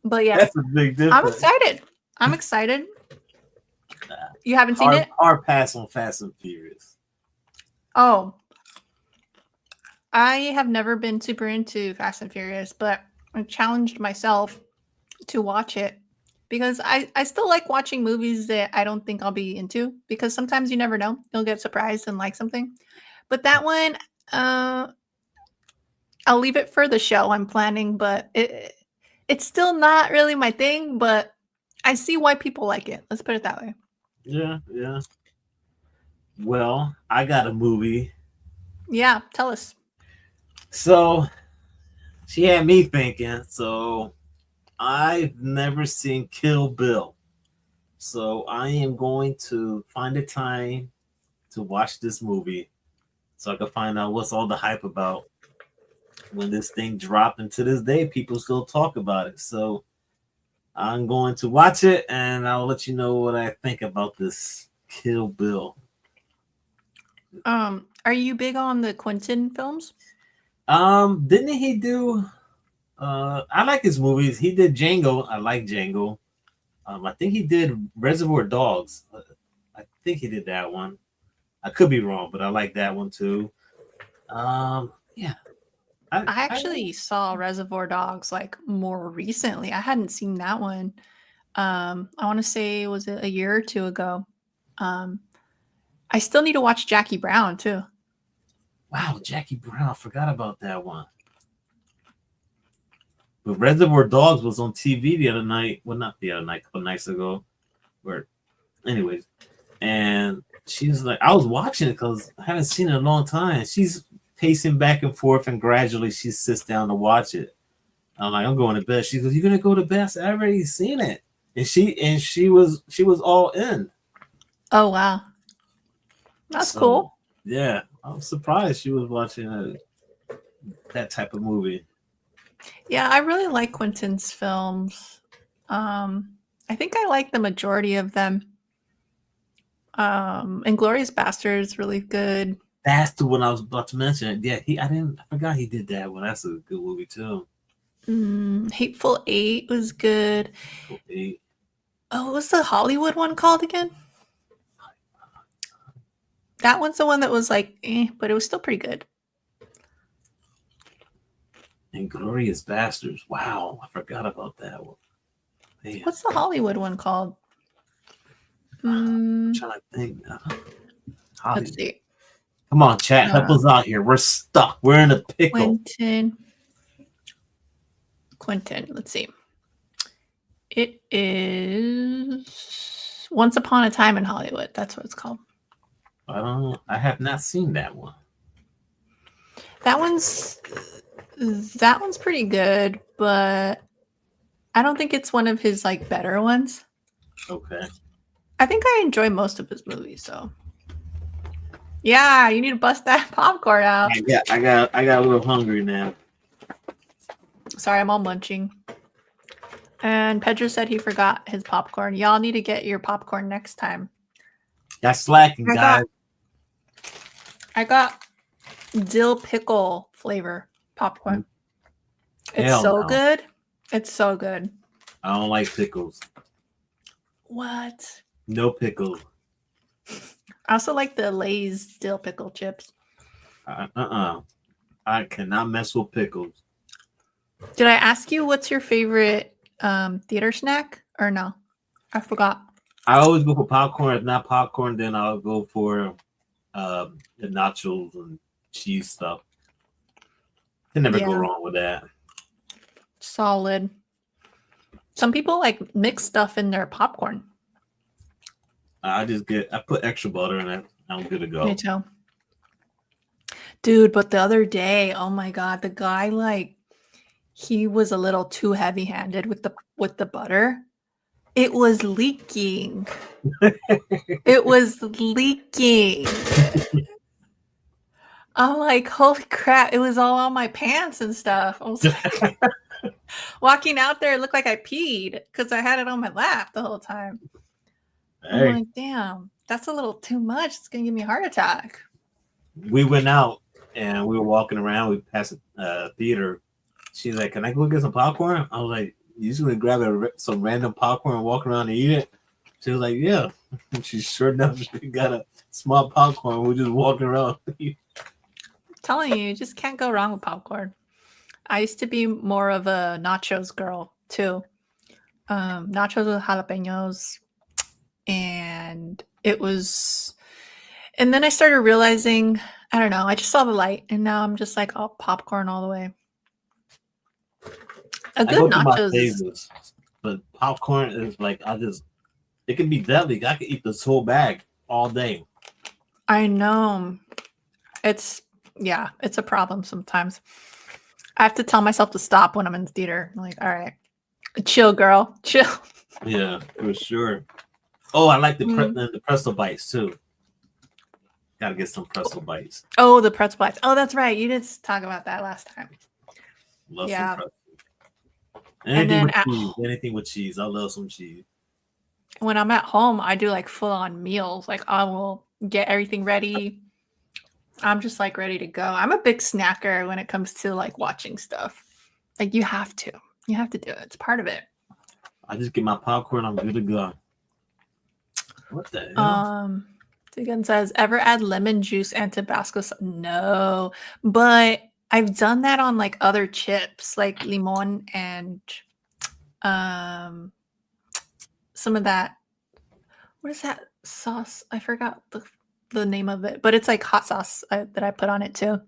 But yeah, That's a big I'm difference. excited. I'm excited. You haven't seen it? Hard pass on Fast and Furious. Oh, I have never been super into Fast and Furious, but I challenged myself to watch it because I still like watching movies that I don't think I'll be into, because sometimes you never know. You'll get surprised and like something. But that one, I'll leave it for the show I'm planning, but it's still not really my thing, but I see why people like it. Let's put it that way. Yeah, yeah. Well, I got a movie. Yeah, tell us. So she had me thinking. So I've never seen Kill Bill. So I am going to find a time to watch this movie so I can find out what's all the hype about. When this thing dropped, and to this day, people still talk about it. So I'm going to watch it, and I'll let you know what I think about this Kill Bill. Are you big on the Quentin films? Didn't he do? I like his movies. He did Django. I like Django. I think he did Reservoir Dogs. I think he did that one. I could be wrong, but I like that one too. Yeah. I actually saw Reservoir Dogs like more recently. I hadn't seen that one. I want to say, was it a year or two ago? Um, I still need to watch Jackie Brown too. Wow, Jackie Brown. I forgot about that one. But Reservoir Dogs was on TV the other night. Well, not the other night, a couple nights ago. Where, anyways, and she's like, I was watching it because I haven't seen it in a long time. She's pacing back and forth, and gradually she sits down to watch it. I'm like, I'm going to bed. She goes, "You're gonna go to bed?" I said, "I already seen it," and she was all in. Oh wow, that's So cool. yeah, I was surprised she was watching that type of movie. Yeah, I really like Quentin's films. I think I like the majority of them. Inglorious Bastards really good. That's the one I was about to mention. Yeah, I forgot he did that one. That's a good movie too. Hateful Eight was good. Okay. Oh, what was the Hollywood one called again? That one's the one that was like, but it was still pretty good. Inglorious Bastards. Wow, I forgot about that one. Man. What's the Hollywood one called? I'm trying to think. Let's see. Come on, chat, help us out here. We're stuck. We're in a pickle. Quentin. Let's see. It is Once Upon a Time in Hollywood. That's what it's called. I don't know. I have not seen that one. That one's pretty good, but I don't think it's one of his like better ones. Okay. I think I enjoy most of his movies, so yeah, you need to bust that popcorn out. I got a little hungry now. Sorry, I'm all munching. And Pedro said he forgot his popcorn. Y'all need to get your popcorn next time. That's slacking, guys. I got dill pickle flavor popcorn. It's good. It's so good. I don't like pickles. What? No pickles. I also like the Lay's dill pickle chips. I cannot mess with pickles. Did I ask you what's your favorite theater snack or no? I forgot. I always go for popcorn. If not popcorn, then I'll go for the nachos and cheese stuff. Can never go wrong with that. Solid. Some people like mix stuff in their popcorn. I put extra butter in it. I'm good to go. Me too. Dude, but the other day, oh my god, the guy he was a little too heavy-handed with the butter. It was leaking. It was leaking. I'm like, holy crap, it was all on my pants and stuff. I was like, walking out there, it looked like I peed because I had it on my lap the whole time. Hey. I'm like, damn, that's a little too much. It's gonna give me a heart attack. We went out and we were walking around. We passed a theater. She's like, "Can I go get some popcorn?" I was like, "You just gonna grab some random popcorn and walk around and eat it?" She was like, "Yeah." She sure enough, she got a small popcorn. We're just walking around. I'm telling you just can't go wrong with popcorn. I used to be more of a nachos girl too. Nachos with jalapenos. And then I started realizing, I don't know, I just saw the light and now I'm just like, oh, popcorn all the way. A good nachos. But popcorn is like, it can be deadly. I could eat this whole bag all day. I know. It's a problem sometimes. I have to tell myself to stop when I'm in the theater. I'm like, all right, chill, girl, chill. Yeah, for sure. Oh, I like the pretzel bites too. Gotta get some pretzel bites. Oh, the pretzel bites. Oh, that's right. You did talk about that last time. Love some pretzel. Anything with cheese. I love some cheese. When I'm at home, I do like full-on meals. Like I will get everything ready. I'm just like ready to go. I'm a big snacker when it comes to like watching stuff. Like you have to do it. It's part of it. I just get my popcorn. I'm good to go. What the hell? Tegan says, ever add lemon juice and Tabasco? No, but I've done that on like other chips, like limon and some of that. What is that sauce? I forgot the name of it, but it's like hot sauce that I put on it too.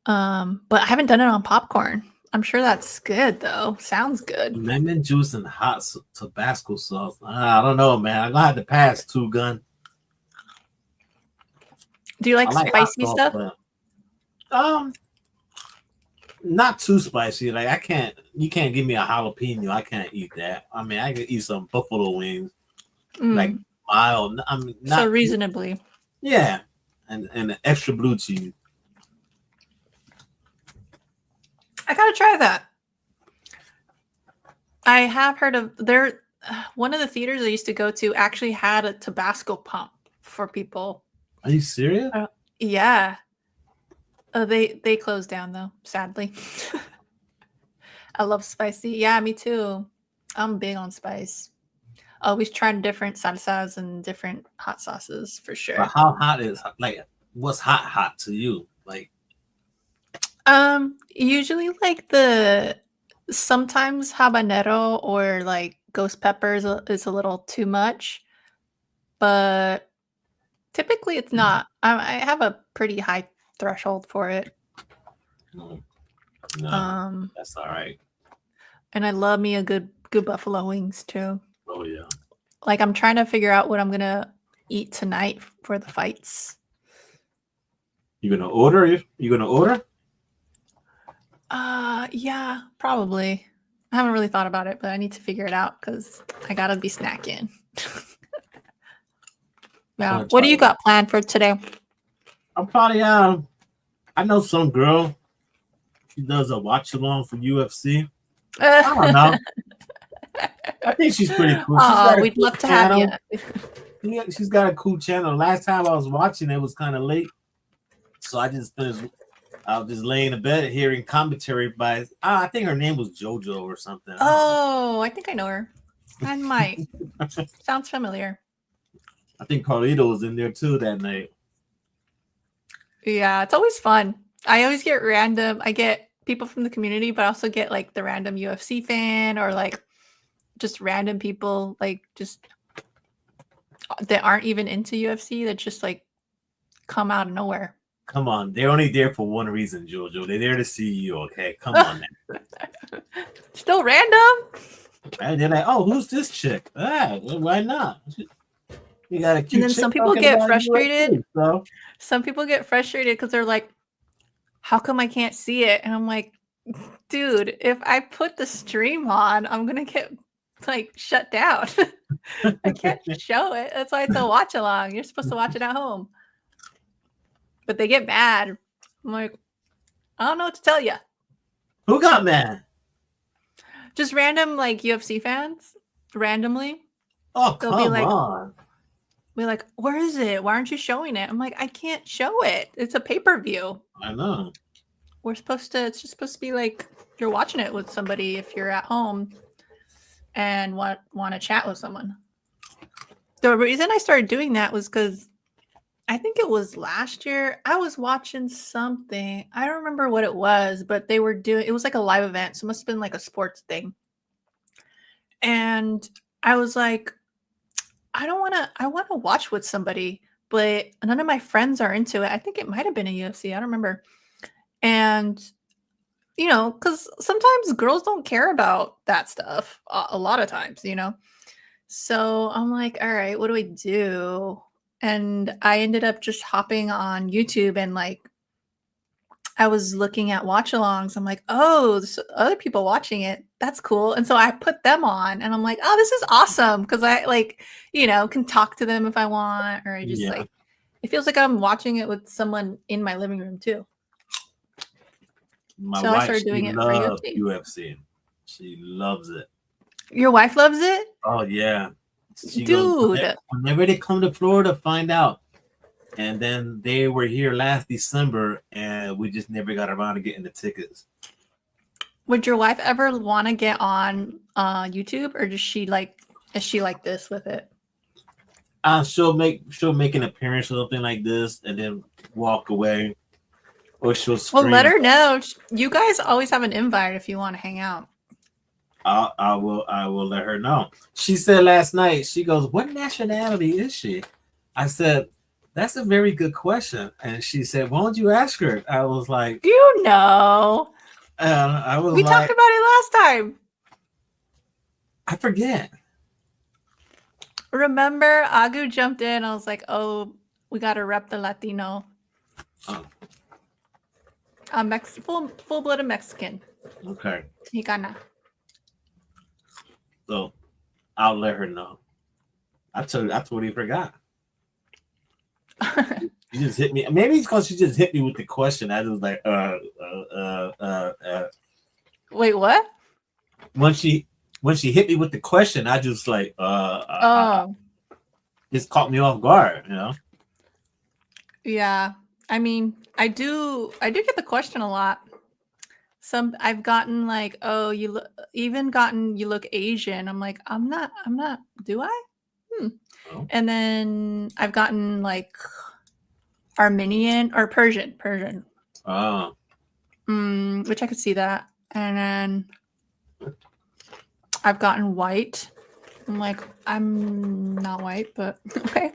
But I haven't done it on popcorn. I'm sure that's good though. Sounds good. Lemon juice and hot Tabasco sauce. I don't know, man. I'm gonna have to pass two gun. Do you like spicy sauce, stuff? But, not too spicy. Like you can't give me a jalapeno. I can't eat that. I mean, I can eat some buffalo wings, like mild. I mean, not so reasonably. Yeah, and an extra blue cheese. I gotta try that. I have heard of one of the theaters I used to go to actually had a Tabasco pump for people. Are you serious? Yeah. They closed down though, sadly. I love spicy. Yeah, me too. I'm big on spice. Always trying different salsas and different hot sauces for sure. But how hot is what's hot to you? Like usually like sometimes habanero or like ghost peppers is a little too much, but typically it's not. I have a pretty high threshold for it. No, that's all right. And I love me a good buffalo wings too. Oh yeah. Like I'm trying to figure out what I'm gonna eat tonight for the fights. You gonna order? Yeah, probably. I haven't really thought about it, but I need to figure it out because I gotta be snacking. Yeah. What do you got planned for today? I'm probably I know some girl. She does a watch along for UFC. I don't know. I think she's pretty cool. Oh, we'd love to have you. Yeah, she's got a cool channel. Last time I was watching, it was kind of late, so I was just laying in bed hearing commentary by I think her name was JoJo or something. Oh, I think I know her. I might. Sounds familiar. I think Carlito was in there too that night. Yeah, it's always fun. I get people from the community, but I also get like the random UFC fan or like just random people like just that aren't even into UFC that just like come out of nowhere. Come on, they're only there for one reason, JoJo. They're there to see you, okay? Come on, man. Still random? And they're like, oh, who's this chick? Why not? You got a cute and then chick some people get frustrated. So. Some people get frustrated because they're like, how come I can't see it? And I'm like, dude, if I put the stream on, I'm gonna get like shut down. I can't show it. That's why it's a watch along. You're supposed to watch it at home. But they get mad. I'm like, I don't know what to tell you. Who got mad? Just random like UFC fans, randomly. Oh, come on. We're like, where is it? Why aren't you showing it? I'm like, I can't show it. It's a pay-per-view. I know. It's just supposed to be like you're watching it with somebody if you're at home and want to chat with someone. The reason I started doing that was because I think it was last year. I was watching something. I don't remember what it was, but it was like a live event. So it must have been like a sports thing. And I was like, I want to watch with somebody, but none of my friends are into it. I think it might have been a UFC. I don't remember. And, because sometimes girls don't care about that stuff a lot of times, So I'm like, all right, what do we do? And I ended up just hopping on YouTube and like, I was looking at watch-alongs. I'm like, oh, there's other people watching it. That's cool. And so I put them on and I'm like, oh, this is awesome. Because I like, can talk to them if I want, or I just like, it feels like I'm watching it with someone in my living room too. My wife, I started doing it for UFC. She loves it. Your wife loves it? Oh, yeah. She Dude. Whenever they come to Florida, find out. And then they were here last December, and we just never got around to getting the tickets. Would your wife ever want to get on YouTube, or is she like this with it? She'll make an appearance or something like this, and then walk away, or she'll scream. Well, let her know. You guys always have an invite if you want to hang out. I will let her know. She said last night, she goes, "What nationality is she?" I said, "That's a very good question." And she said, "Why don't you ask her?" I was like, You know. I was We talked like, about it last time. I forget. Remember, Agu jumped in. I was like, oh, we got to rep the Latino. Oh, Full-blooded Mexican. okay. Mexicana. So I'll let her know. I totally forgot. You just hit me. Maybe it's because she just hit me with the question. I was like, Wait, what? When she hit me with the question, I just like, Oh, just caught me off guard. You know. yeah. I mean, I do get the question a lot. I've gotten like, oh, you look Asian. I'm like, I'm not, do I? Oh. And then I've gotten like Armenian or Persian, Oh. which I could see that. And then I've gotten white. I'm like, I'm not white, but okay.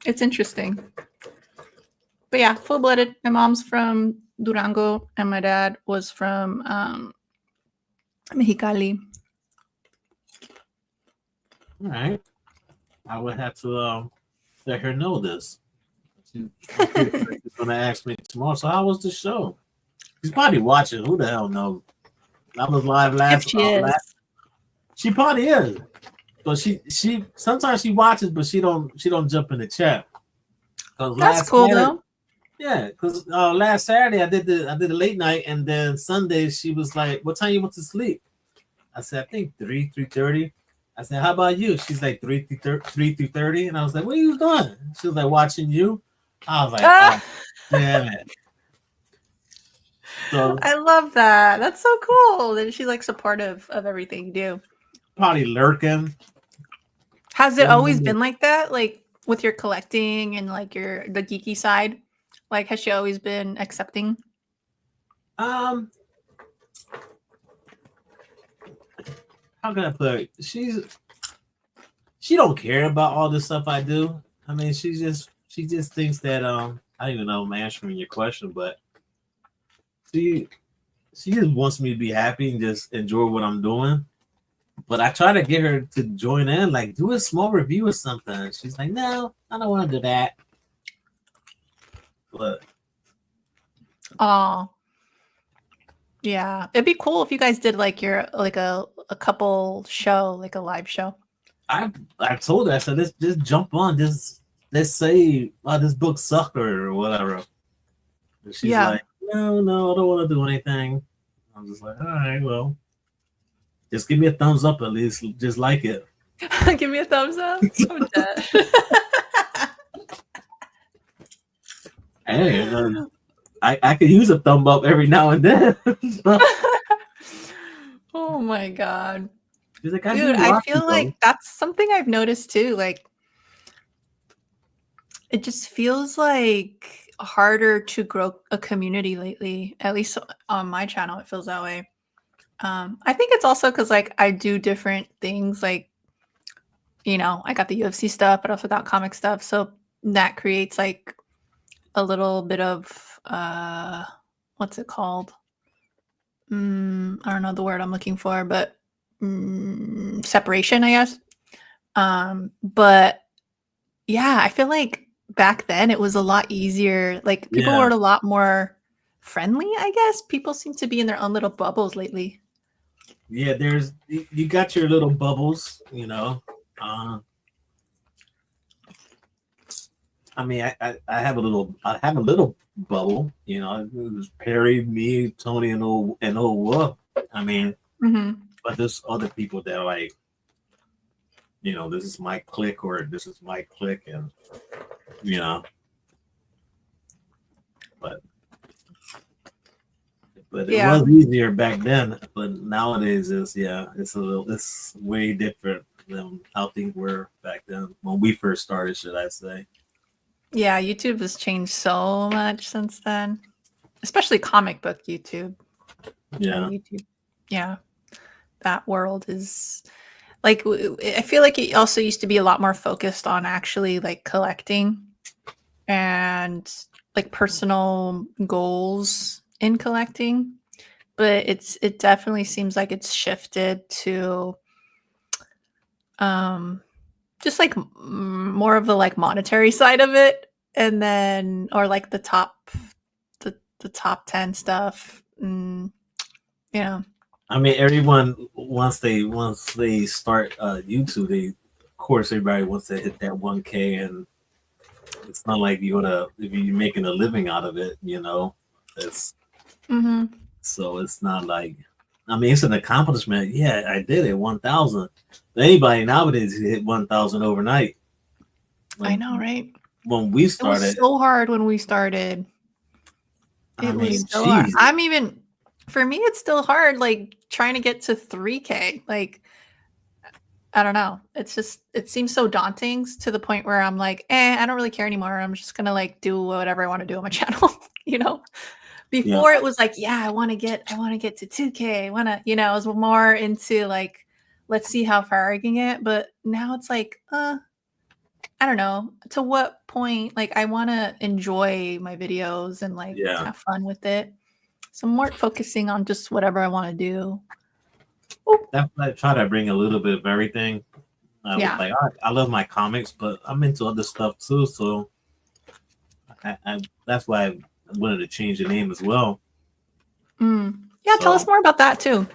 It's interesting. But yeah, full-blooded. My mom's from Durango and my dad was from Mexicali. All right. I would have to let her know this. She's gonna ask me tomorrow. So how was the show? She's probably watching. Who the hell knows? I was live If last. she is. She probably is. But she sometimes she watches, but she don't jump in the chat. Cause That's last cool Saturday, though. yeah, because last Saturday I did the late night, and then Sunday she was like, "What time you went to sleep?" I said, "I think 3:30." I said, "How about you?" She's like 3:30, and I was like, "What are you doing?" She was like, "Watching you." I was like, "Oh, damn it!" So I love that. That's so cool that she's like supportive of everything you do. probably lurking. Has it always been like that? Like with your collecting and like the geeky side? Like has she always been accepting? Um, how can I put it? She don't care about all the stuff I do. I mean, she just thinks that I don't even know if I'm answering your question, but she she just wants me to be happy and just enjoy what I'm doing. But I try to get her to join in, like do a small review or something. She's like, "No, I don't want to do that." But Oh, yeah. It'd be cool if you guys did like a couple show, like a live show. I told her, I said, "Let's jump on this. Let's say, oh, this book sucked or whatever." And she's Yeah. like, "No, I don't want to do anything." I'm just like, "All right, well, just give me a thumbs up at least. Just like it." Give me a thumbs up. I'm dead. Hey, I could use a thumb up every now and then. Oh my god. She's like, "I do Dude, I watch you feel though." like that's something I've noticed too. Like it just feels like harder to grow a community lately. At least on my channel, it feels that way. I think it's also because like I do different things. Like I got the UFC stuff, but also got comic stuff. So that creates like a little bit of what's it called? I don't know the word I'm looking for, but separation, I guess. But yeah, I feel like back then it was a lot easier. Like people Yeah, were a lot more friendly, I guess. People seem to be in their own little bubbles lately. yeah. There's you got your little bubbles, you know. Uh, I mean, I have a little bubble, you know. It was Perry, me, Tony, and old Wolf. I mean, Hmm. but there's other people that are like, this is my clique or this is my clique, and you know, but it Yeah. was easier back then. But nowadays, it's way different than how things were back then when we first started. Should I say? Yeah, YouTube has changed so much since then, especially comic book YouTube. Yeah. YouTube. Yeah, that world is like I feel like it also used to be a lot more focused on actually like collecting and like personal goals in collecting, but it definitely seems like it's shifted to um just like more of the like monetary side of it, and then or like the top 10 stuff. You know. I mean, everyone once they start YouTube, they of course everybody wants to hit that 1K, and it's not like you're gonna if you're making a living out of it, you know. It's Mhm. so it's not like I mean it's an accomplishment. Yeah, I did it 1,000. Anybody nowadays hit 1,000 overnight. I When know, right? when we It was started, so hard when we started. I It was mean, so hard. geez, I'm even for me, it's still hard, like, trying to get to 3K. Like, I don't know. It's just it seems so daunting to the point where I'm like, I don't really care anymore. I'm just gonna like do whatever I want to do on my channel, you know? yeah, Before it was like, yeah, I want to get to 2K. I want to, I was more into like, let's see how far I can get. But now it's like, I don't know. To what point, like, I want to enjoy my videos and like yeah. have fun with it. So I'm more focusing on just whatever I want to do. Oop. That's why I try to bring a little bit of everything. I was Yeah. like, I love my comics, but I'm into other stuff too. So that's why I wanted to change the name as well. Yeah. Tell us So more about that too.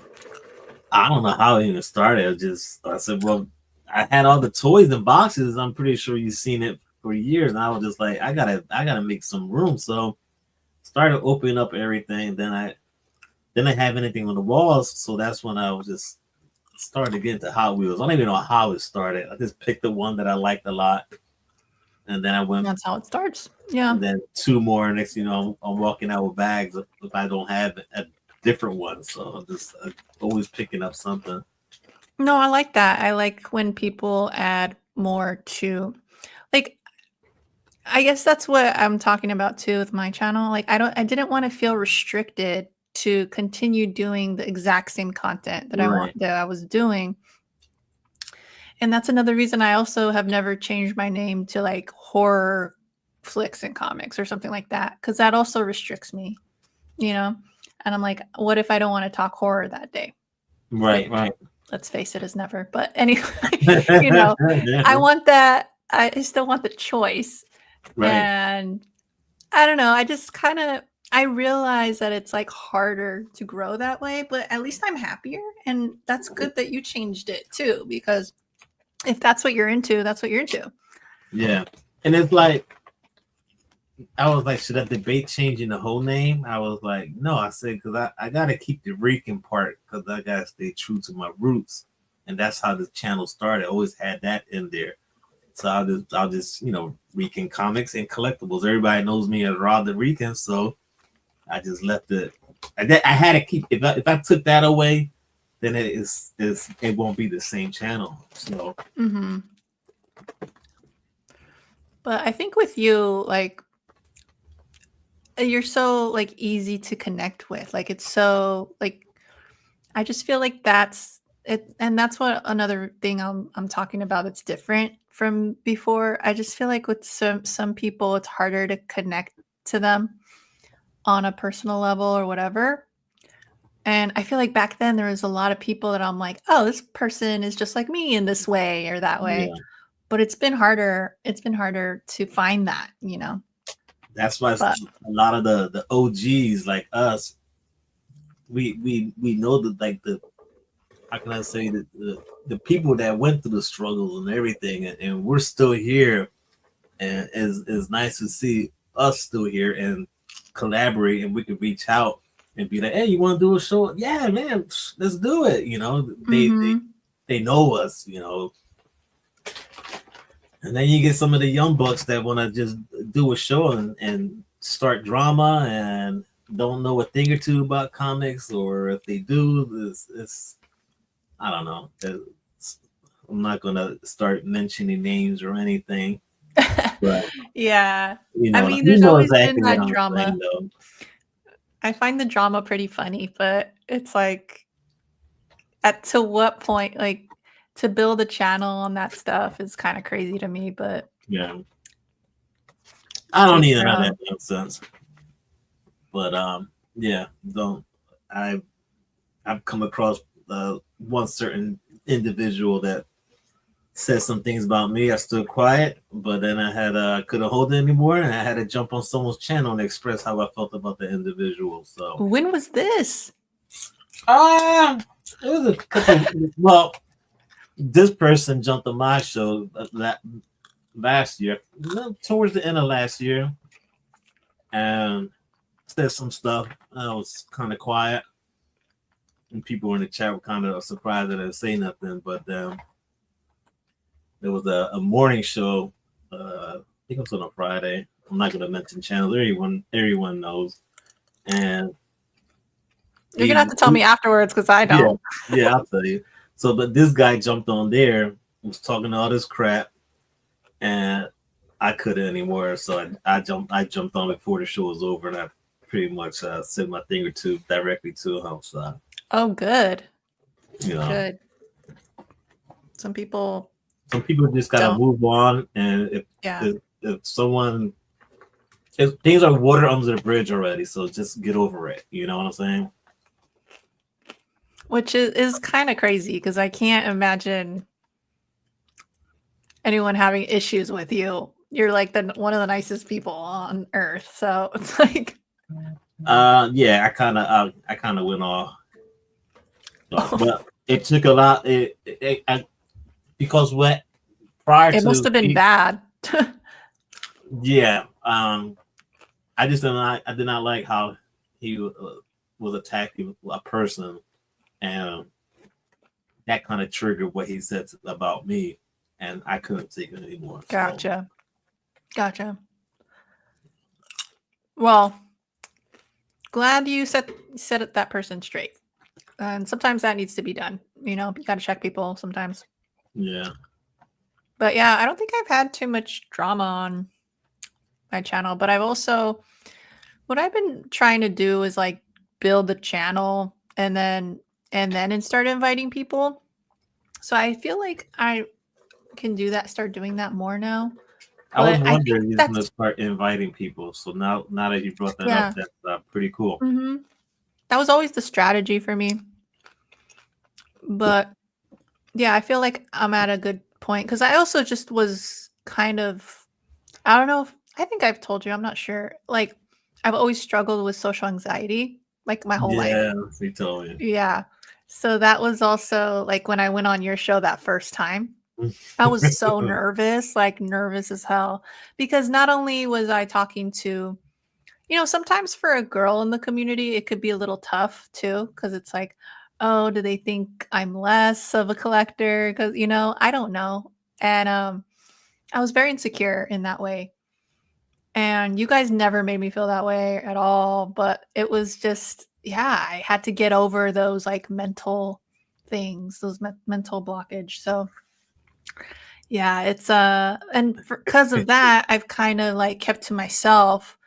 I don't know how it even started. I said, well, I had all the toys and boxes. I'm pretty sure you've seen it for years, and I was just like, I gotta make some room. So started opening up everything. Then I have anything on the walls. So that's when I was just started to get into Hot Wheels. I don't even know how it started. I just picked the one that I liked a lot, and then I went, That's how it starts. Yeah. and then two more. Next, I'm walking out with bags if I don't have a different one. So I'm just always picking up something. No, I like that. I like when people add more to, like, I guess that's what I'm talking about too with my channel. Like, I didn't want to feel restricted to continue doing the exact same content Right. that I was doing. And that's another reason I also have never changed my name to like horror flicks and comics or something like that, because that also restricts me, you know? And I'm like, what if I don't want to talk horror that day? Right. Which, Right. let's face it, is never. But anyway, you know, I Yeah. want that. I still want the choice. Right. And I don't know. I just kind of, I realize that it's like harder to grow that way, but at least I'm happier. And that's good that you changed it too, because if that's what you're into, that's what you're into. Yeah. And it's like I was like, should I debate changing the whole name? I was like, no. I said because I gotta keep the Rican part because I gotta stay true to my roots, and that's how the channel started. I always had that in there. So I'll just Rican comics and collectibles. Everybody knows me as Rod the Rican, so I just left it. I had to keep if I took that away, then it won't be the same channel. So Mm-hmm. But I think with you, like, you're so like easy to connect with. Like, it's so like, I just feel like that's it. And that's what another thing I'm talking about that's different from before. I just feel like with some people, it's harder to connect to them on a personal level or whatever. And I feel like back then there was a lot of people that I'm like, oh, this person is just like me in this way or that way. yeah, But it's been harder. It's been harder to find that, you know. that's why But a lot of the OGs like us, we know that like the how can I say that the people that went through the struggles and everything, and we're still here, and it's nice to see us still here and collaborate, and we can reach out and be like, hey, you want to do a show? Yeah, man, let's do it. mm-hmm. They know us, and then you get some of the young bucks that want to just do a show and start drama and don't know a thing or two about comics, or if they do, it's I don't know. I'm not gonna start mentioning names or anything, but Yeah. you I know, mean, you there's know always been exactly what that I'm saying, drama. though. I find the drama pretty funny, but it's like at to what point, like to build a channel on that stuff is kind of crazy to me, but Yeah, I to don't each need their none of own. that nonsense. But yeah, don't I? I've come across one certain individual that said some things about me. I stood quiet, but then I had couldn't hold it anymore, and I had to jump on someone's channel and express how I felt about the individual. So, When was this? it was a couple. Well, this person jumped on my show that last year, towards the end of last year, and said some stuff. I was kind of quiet, and people in the chat were kind of surprised that I didn't say nothing. But there was a morning show. I think it was on a Friday. I'm not going to mention channels. Everyone knows. And You're gonna have to tell me afterwards because I yeah, don't. yeah, I'll tell you. So, but this guy jumped on there, was talking all this crap, and I couldn't anymore. So I jumped on before the show was over, and I pretty much said my thing or two directly to him. So, Oh, good, you know, good. Some people some people just gotta don't. move on, and Yeah, if someone if things are water under the bridge already, so just get over it. You know what I'm saying? which is kind of crazy because I can't imagine anyone having issues with you. You're like one of the nicest people on earth. So it's like, Yeah, I kind of went off, but it took a lot. Because what prior it must to have been bad. yeah, I did not like how he was attacking a person, and that kind of triggered what he said about me, and I couldn't take it anymore. So Gotcha. Well, glad you set it that person straight. And sometimes that needs to be done. You know, you got to check people sometimes. yeah, But yeah, I don't think I've had too much drama on my channel, but what I've been trying to do is like build the channel and start inviting people. So I feel like I can do that, start doing that more now. I was But I think wondering he's gonna that's start inviting people. So now that you brought that up, yeah. that's pretty cool. hmm That was always the strategy for me. But yeah, I feel like I'm at a good point because I also just was kind of, I don't know if, I think I've told you, I'm not sure. Like, I've always struggled with social anxiety, like my whole life. Yeah, he told me. Yeah. So that was also like when I went on your show that first time. I was so nervous, like nervous as hell, because not only was I talking to, sometimes for a girl in the community, it could be a little tough too, because it's like, oh, do they think I'm less of a collector? Because, I don't know. And I was very insecure in that way. And you guys never made me feel that way at all. But it was just, yeah, I had to get over those like mental things, those mental blockage. So, yeah, it's and because of that, I've kind of like kept to myself.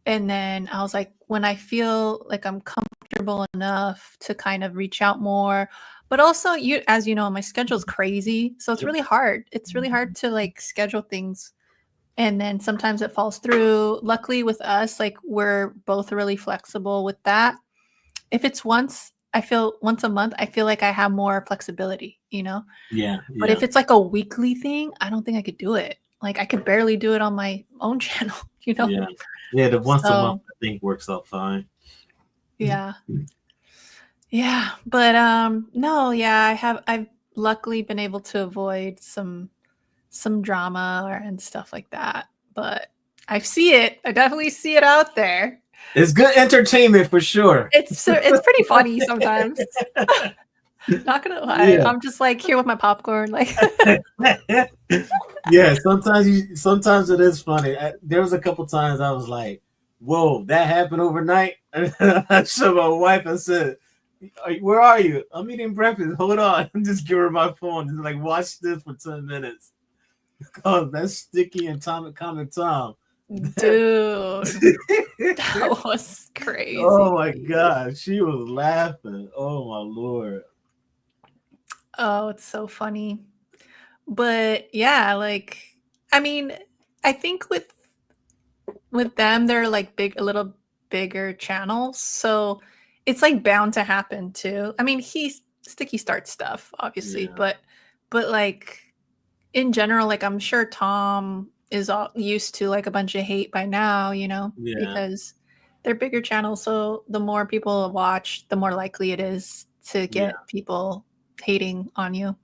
And then I was like, when I feel like I'm comfortable enough to kind of reach out more, but also as you know, my schedule's crazy. So it's really hard. It's really hard to like schedule things. And then sometimes it falls through. Luckily with us, like we're both really flexible with that. If it's once a month, I feel like I have more flexibility, Yeah, but if yeah, it's like a weekly thing, I don't think I could do it. Like I could barely do it on my own channel, yeah, yeah. The once a month So, I think works out fine. yeah. Yeah, but no, yeah, I've luckily been able to avoid some drama and stuff like that. But I see it. I definitely see it out there. It's good entertainment for sure. It's pretty funny sometimes. Not gonna lie. Yeah. I'm just like here with my popcorn, like Yeah, sometimes it is funny. There was a couple times I was like, "Whoa, that happened overnight." I showed my wife and said, "Where are you? I'm eating breakfast. Hold on." Just give her my phone and like watch this for 10 minutes. Oh, that's Sticky and Tom Comic Tom. Dude, that was crazy. Oh my god, she was laughing. Oh my lord. Oh, it's so funny. But yeah, like I mean, I think with them they're like a little bigger channels, so it's like bound to happen too. I mean, he's Sticky starts stuff obviously, Yeah, but like in general, like I'm sure Tom is all used to like a bunch of hate by now, yeah, because they're bigger channels, so the more people watch, the more likely it is to yeah, get people hating on you.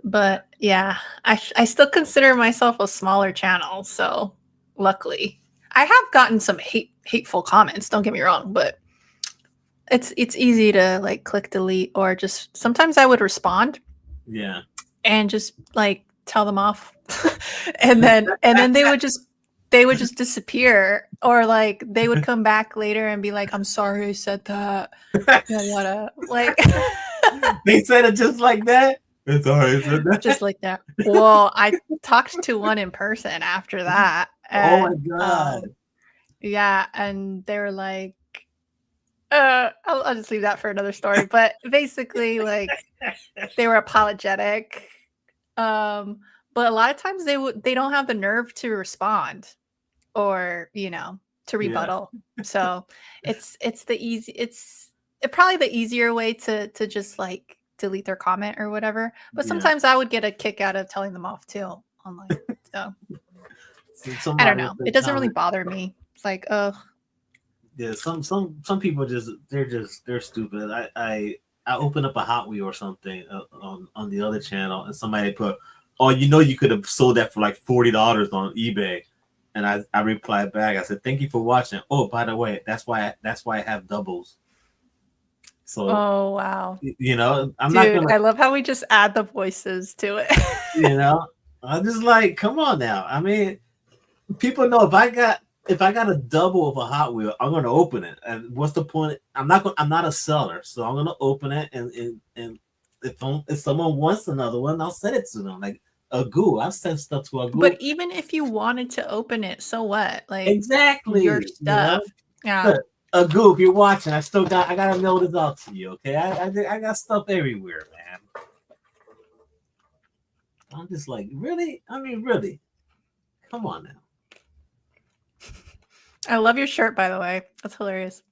But yeah, I still consider myself a smaller channel, so luckily I have gotten some hateful comments. Don't get me wrong, but it's easy to like click delete, or just sometimes I would respond yeah. and just like tell them off, and then they would just disappear, or like they would come back later and be like, "I'm sorry I said that." Yada yada. Like They said it just like that. It's alright. just like that. Well, I talked to one in person after that, Oh my and god. yeah, and they were like, I'll just leave that for another story. But basically, like they were apologetic, but a lot of times they don't have the nerve to respond, or to Yeah, rebuttal. So it's probably the easier way to just like delete their comment or whatever. But yeah. sometimes I would get a kick out of telling them off too online. So So I don't somebody know. will It doesn't really comment. bother me. It's like, oh, Yeah, some people they're stupid. I open up a Hot Wheel or something on the other channel, and somebody put, "Oh, you could have sold that for like $40 on eBay," and I replied back. I said, "Thank you for watching. Oh, by the way, that's why I have doubles. So oh wow, I'm not dude, gonna, I love how we just add the voices to it. you know, I'm just like, come on now. I mean, people know if I got a double of a Hot Wheel, I'm gonna open it. And what's the point? I'm not a seller, so I'm gonna open it, and if someone wants another one, I'll send it to them. Like a goo, I've sent stuff to a But goo. even if you wanted to open it, so what? Like your Exactly, stuff. Yeah. Look, a goo. If you're watching, I gotta know this out to you. Okay, I got stuff everywhere, man. I'm just like, really? I mean, really? Come on now. I love your shirt, by the way. That's hilarious.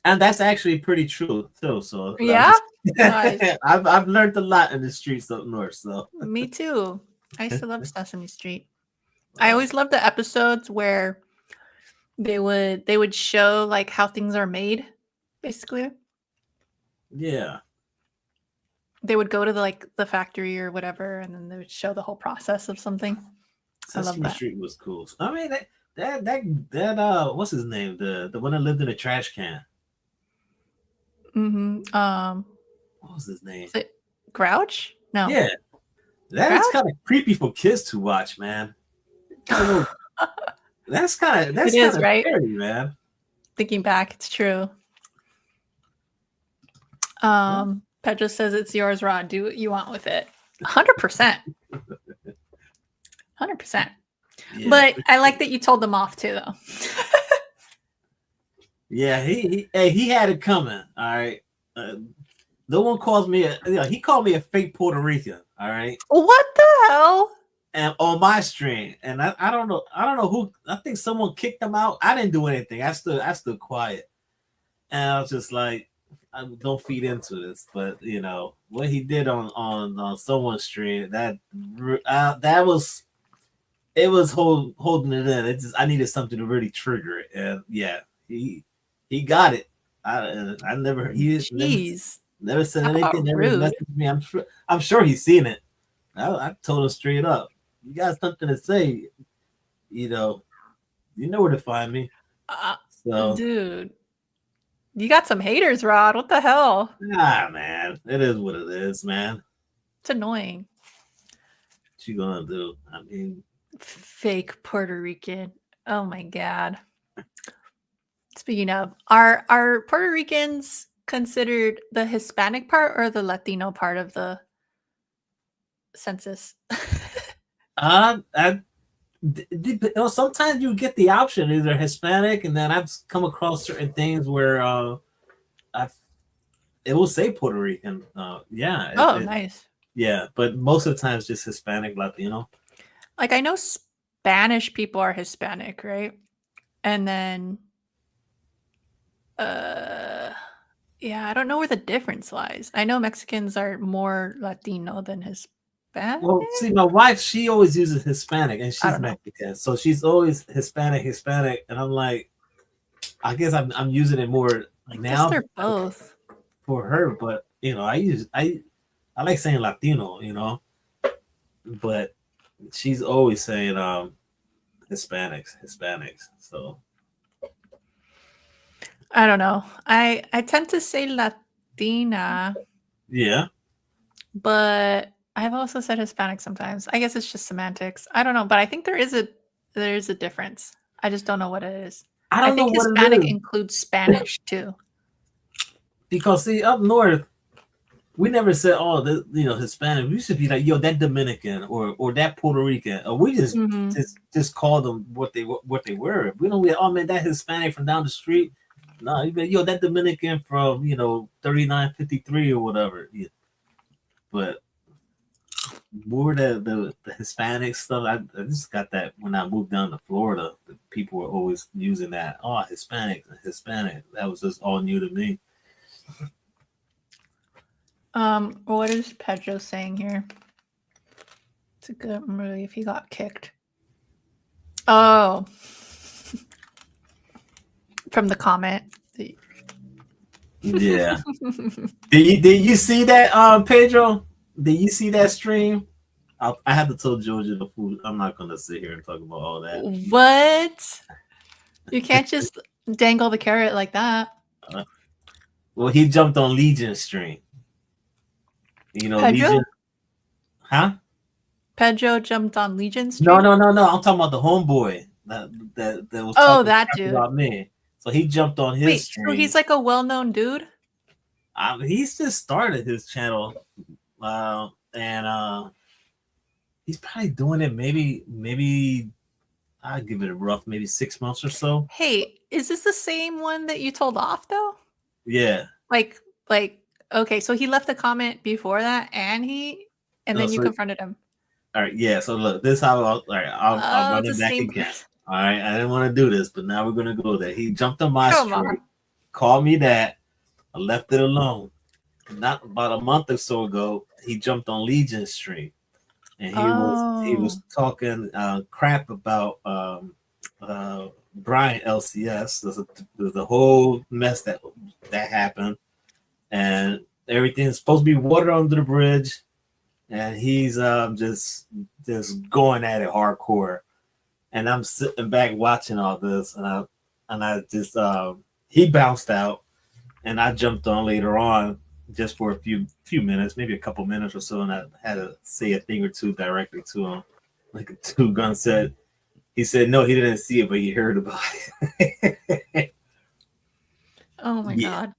And that's actually pretty true too. So I'm Yeah? just, Nice. I've learned a lot in the streets up north. So Me too. I used to love Sesame Street. I uh, always loved the episodes where they would show like how things are made, basically. yeah, They would go to the factory or whatever, and then they would show the whole process of something. I love Sesame that. Street was cool. I mean that what's his name, the one that lived in a trash can. Mm-hmm. What was his name? Is it Grouch? No. Yeah, that is Grouch? kind of creepy for kids to watch, man. Kind of little, It that's kind is, of right? scary, man. Thinking back, it's true. Huh? Pedro says it's yours, Rod. Do what you want with it. 100%. 100%. Yeah, But I like that you told them off too, though. yeah. He had it coming. All right. No one calls me he called me a fake Puerto Rican. All right. What the hell? And on my stream, and I don't know who. I think someone kicked him out. I didn't do anything. I stood quiet, and I was just like, I don't feed into this. But what he did on someone's stream, that was, it was holding it in. I needed something to really trigger it, and yeah, he got it. I never he Jeez. never said How anything. about Never rude? messaged me. I'm sure he's seen it. I told him straight up. You got something to say, you know, you know where to find me. Uh, So, dude, you got some haters, Rod. What the hell? man, it is what it is, man. It's annoying. What you gonna do? I mean, Fake Puerto Rican. Oh my god. Speaking of, are Puerto Ricans considered the Hispanic part or the Latino part of the census? I Sometimes you get the option either Hispanic, and then I've come across certain things where I it will say Puerto Rican. Oh, nice. Yeah, but most of the time it's just Hispanic, Latino. Like I know Spanish people are Hispanic, right? And then uh yeah, I don't know where the difference lies. I know Mexicans are more Latino than Hispanic. Well, see, my wife, she always uses Hispanic, and I she's don't know. Mexican, so she's always Hispanic, and I'm like, I guess I'm using it more I guess now they're both. for her, but I like saying Latino, but she's always saying Hispanics. So I don't know. I tend to say Latina, yeah, but I've also said Hispanic sometimes. I guess it's just semantics. I don't know, but I think there is a difference. I just don't know what it is. I I don't know think what it Hispanic is includes Spanish too. because see up north we never said Hispanic. We used to be like yo that Dominican or that Puerto Rican, or we just Mhm. just called them what they were. We don't be oh man that Hispanic from down the street. No, you be like, yo that Dominican from 3953 or whatever. Yeah. But more the Hispanic stuff. I just got that when I moved down to Florida. The people were always using that. Oh, Hispanic. That was just all new to me. What is Pedro saying here? It's a good movie if he got kicked. Oh, from the comment. Yeah. Did you see that, Pedro? Did you see that stream? I had to tell Georgia the food. I'm not gonna sit here and talk about all that. What? You can't just dangle the carrot like that. Uh, well, he jumped on Legion's stream. Pedro? Legion, huh? Pedro jumped on Legion No, stream? no, no, no. I'm talking about the homeboy that was Oh, talking that crap dude. about me. So he jumped on his Wait, so he's stream. like a well-known dude? He's just started his channel, and he's probably doing it. Maybe I'd give it a rough, maybe 6 months or so. Hey, is this the same one that you told off though? Yeah. Like, like, okay, so he left a comment before that, and then you So confronted him. all right, yeah. So look, this how all right. I'll Oh, run it's the it back same again. person. All right, I didn't want to do this, but now we're gonna go there. He jumped on my Come on. street, called me that. I left it alone. Not about a month or so ago, he jumped on Legion's stream, and he was Oh. talking crap about Brian LCS. There's a whole mess that happened, and everything's supposed to be water under the bridge, and he's just going at it hardcore. And I'm sitting back watching all this, and I just he bounced out, and I jumped on later on just for a few minutes, maybe a couple minutes or so, and I had to say a thing or two directly to him, like a two gun said. He said no, he didn't see it, but he heard about it. Oh my Yeah, god.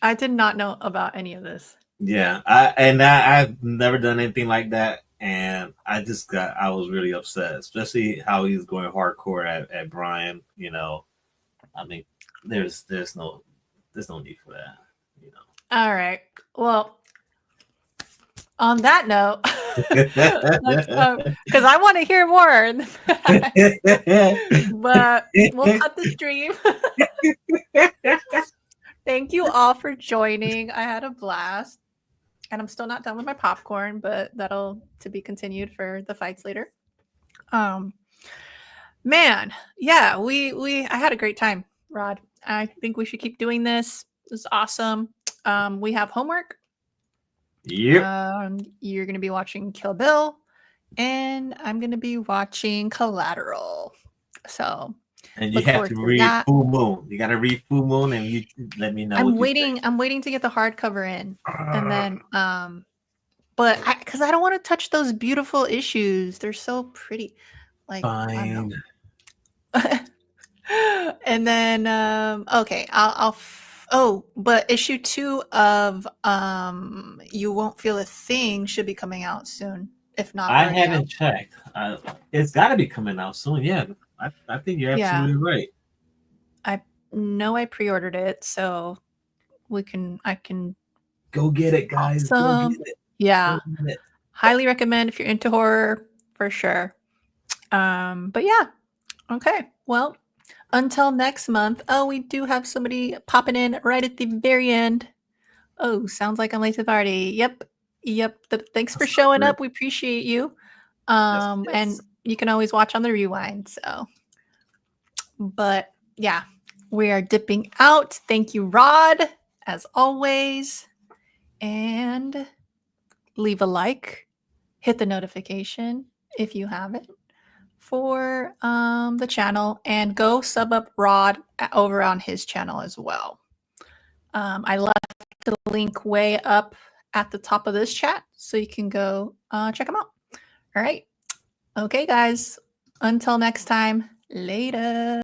I did not know about any of this. yeah. I've never done anything like that, and I was really upset, especially how he's going hardcore at Brian. I mean, there's no need for that. You know. All right. Well, on that note, let's because I want to hear more. But we'll cut the stream. Thank you all for joining. I had a blast. And I'm still not done with my popcorn, but that'll to be continued for the fights later. Um man, yeah, I had a great time, Rod. I think we should keep doing this. It's awesome. We have homework. Yep. You're gonna be watching Kill Bill, and I'm gonna be watching Collateral. So And you look have forward to to read that. Full Moon. You got to read Full Moon, and you let me know what you think. I'm waiting to get the hardcover in, and then but because I don't want to touch those beautiful issues. They're so pretty. Like I don't know. Fine. And then okay, oh, but issue 2 of You Won't Feel a Thing should be coming out soon. if not I already haven't out. checked. It's got to be coming out soon. Yeah, I think you're Yeah, absolutely right. I know I pre-ordered it, so I can Go get it, guys. Go get awesome. it. Yeah, Go get it. highly recommend if you're into horror for sure. But yeah, okay. Well, until next month. Oh, we do have somebody popping in right at the very end. Oh, sounds like I'm late to the party. Yep. Yep. Thanks for What's up, showing man? up. We appreciate you. Yes, And yes. you can always watch on the rewind. So, but yeah, we are dipping out. Thank you, Rod, as always. And leave a like, hit the notification if you haven't for the channel, and go sub up Rod over on his channel as well. I left the link way up at the top of this chat, so you can go check them out. All right. Okay, guys. Until next time, later.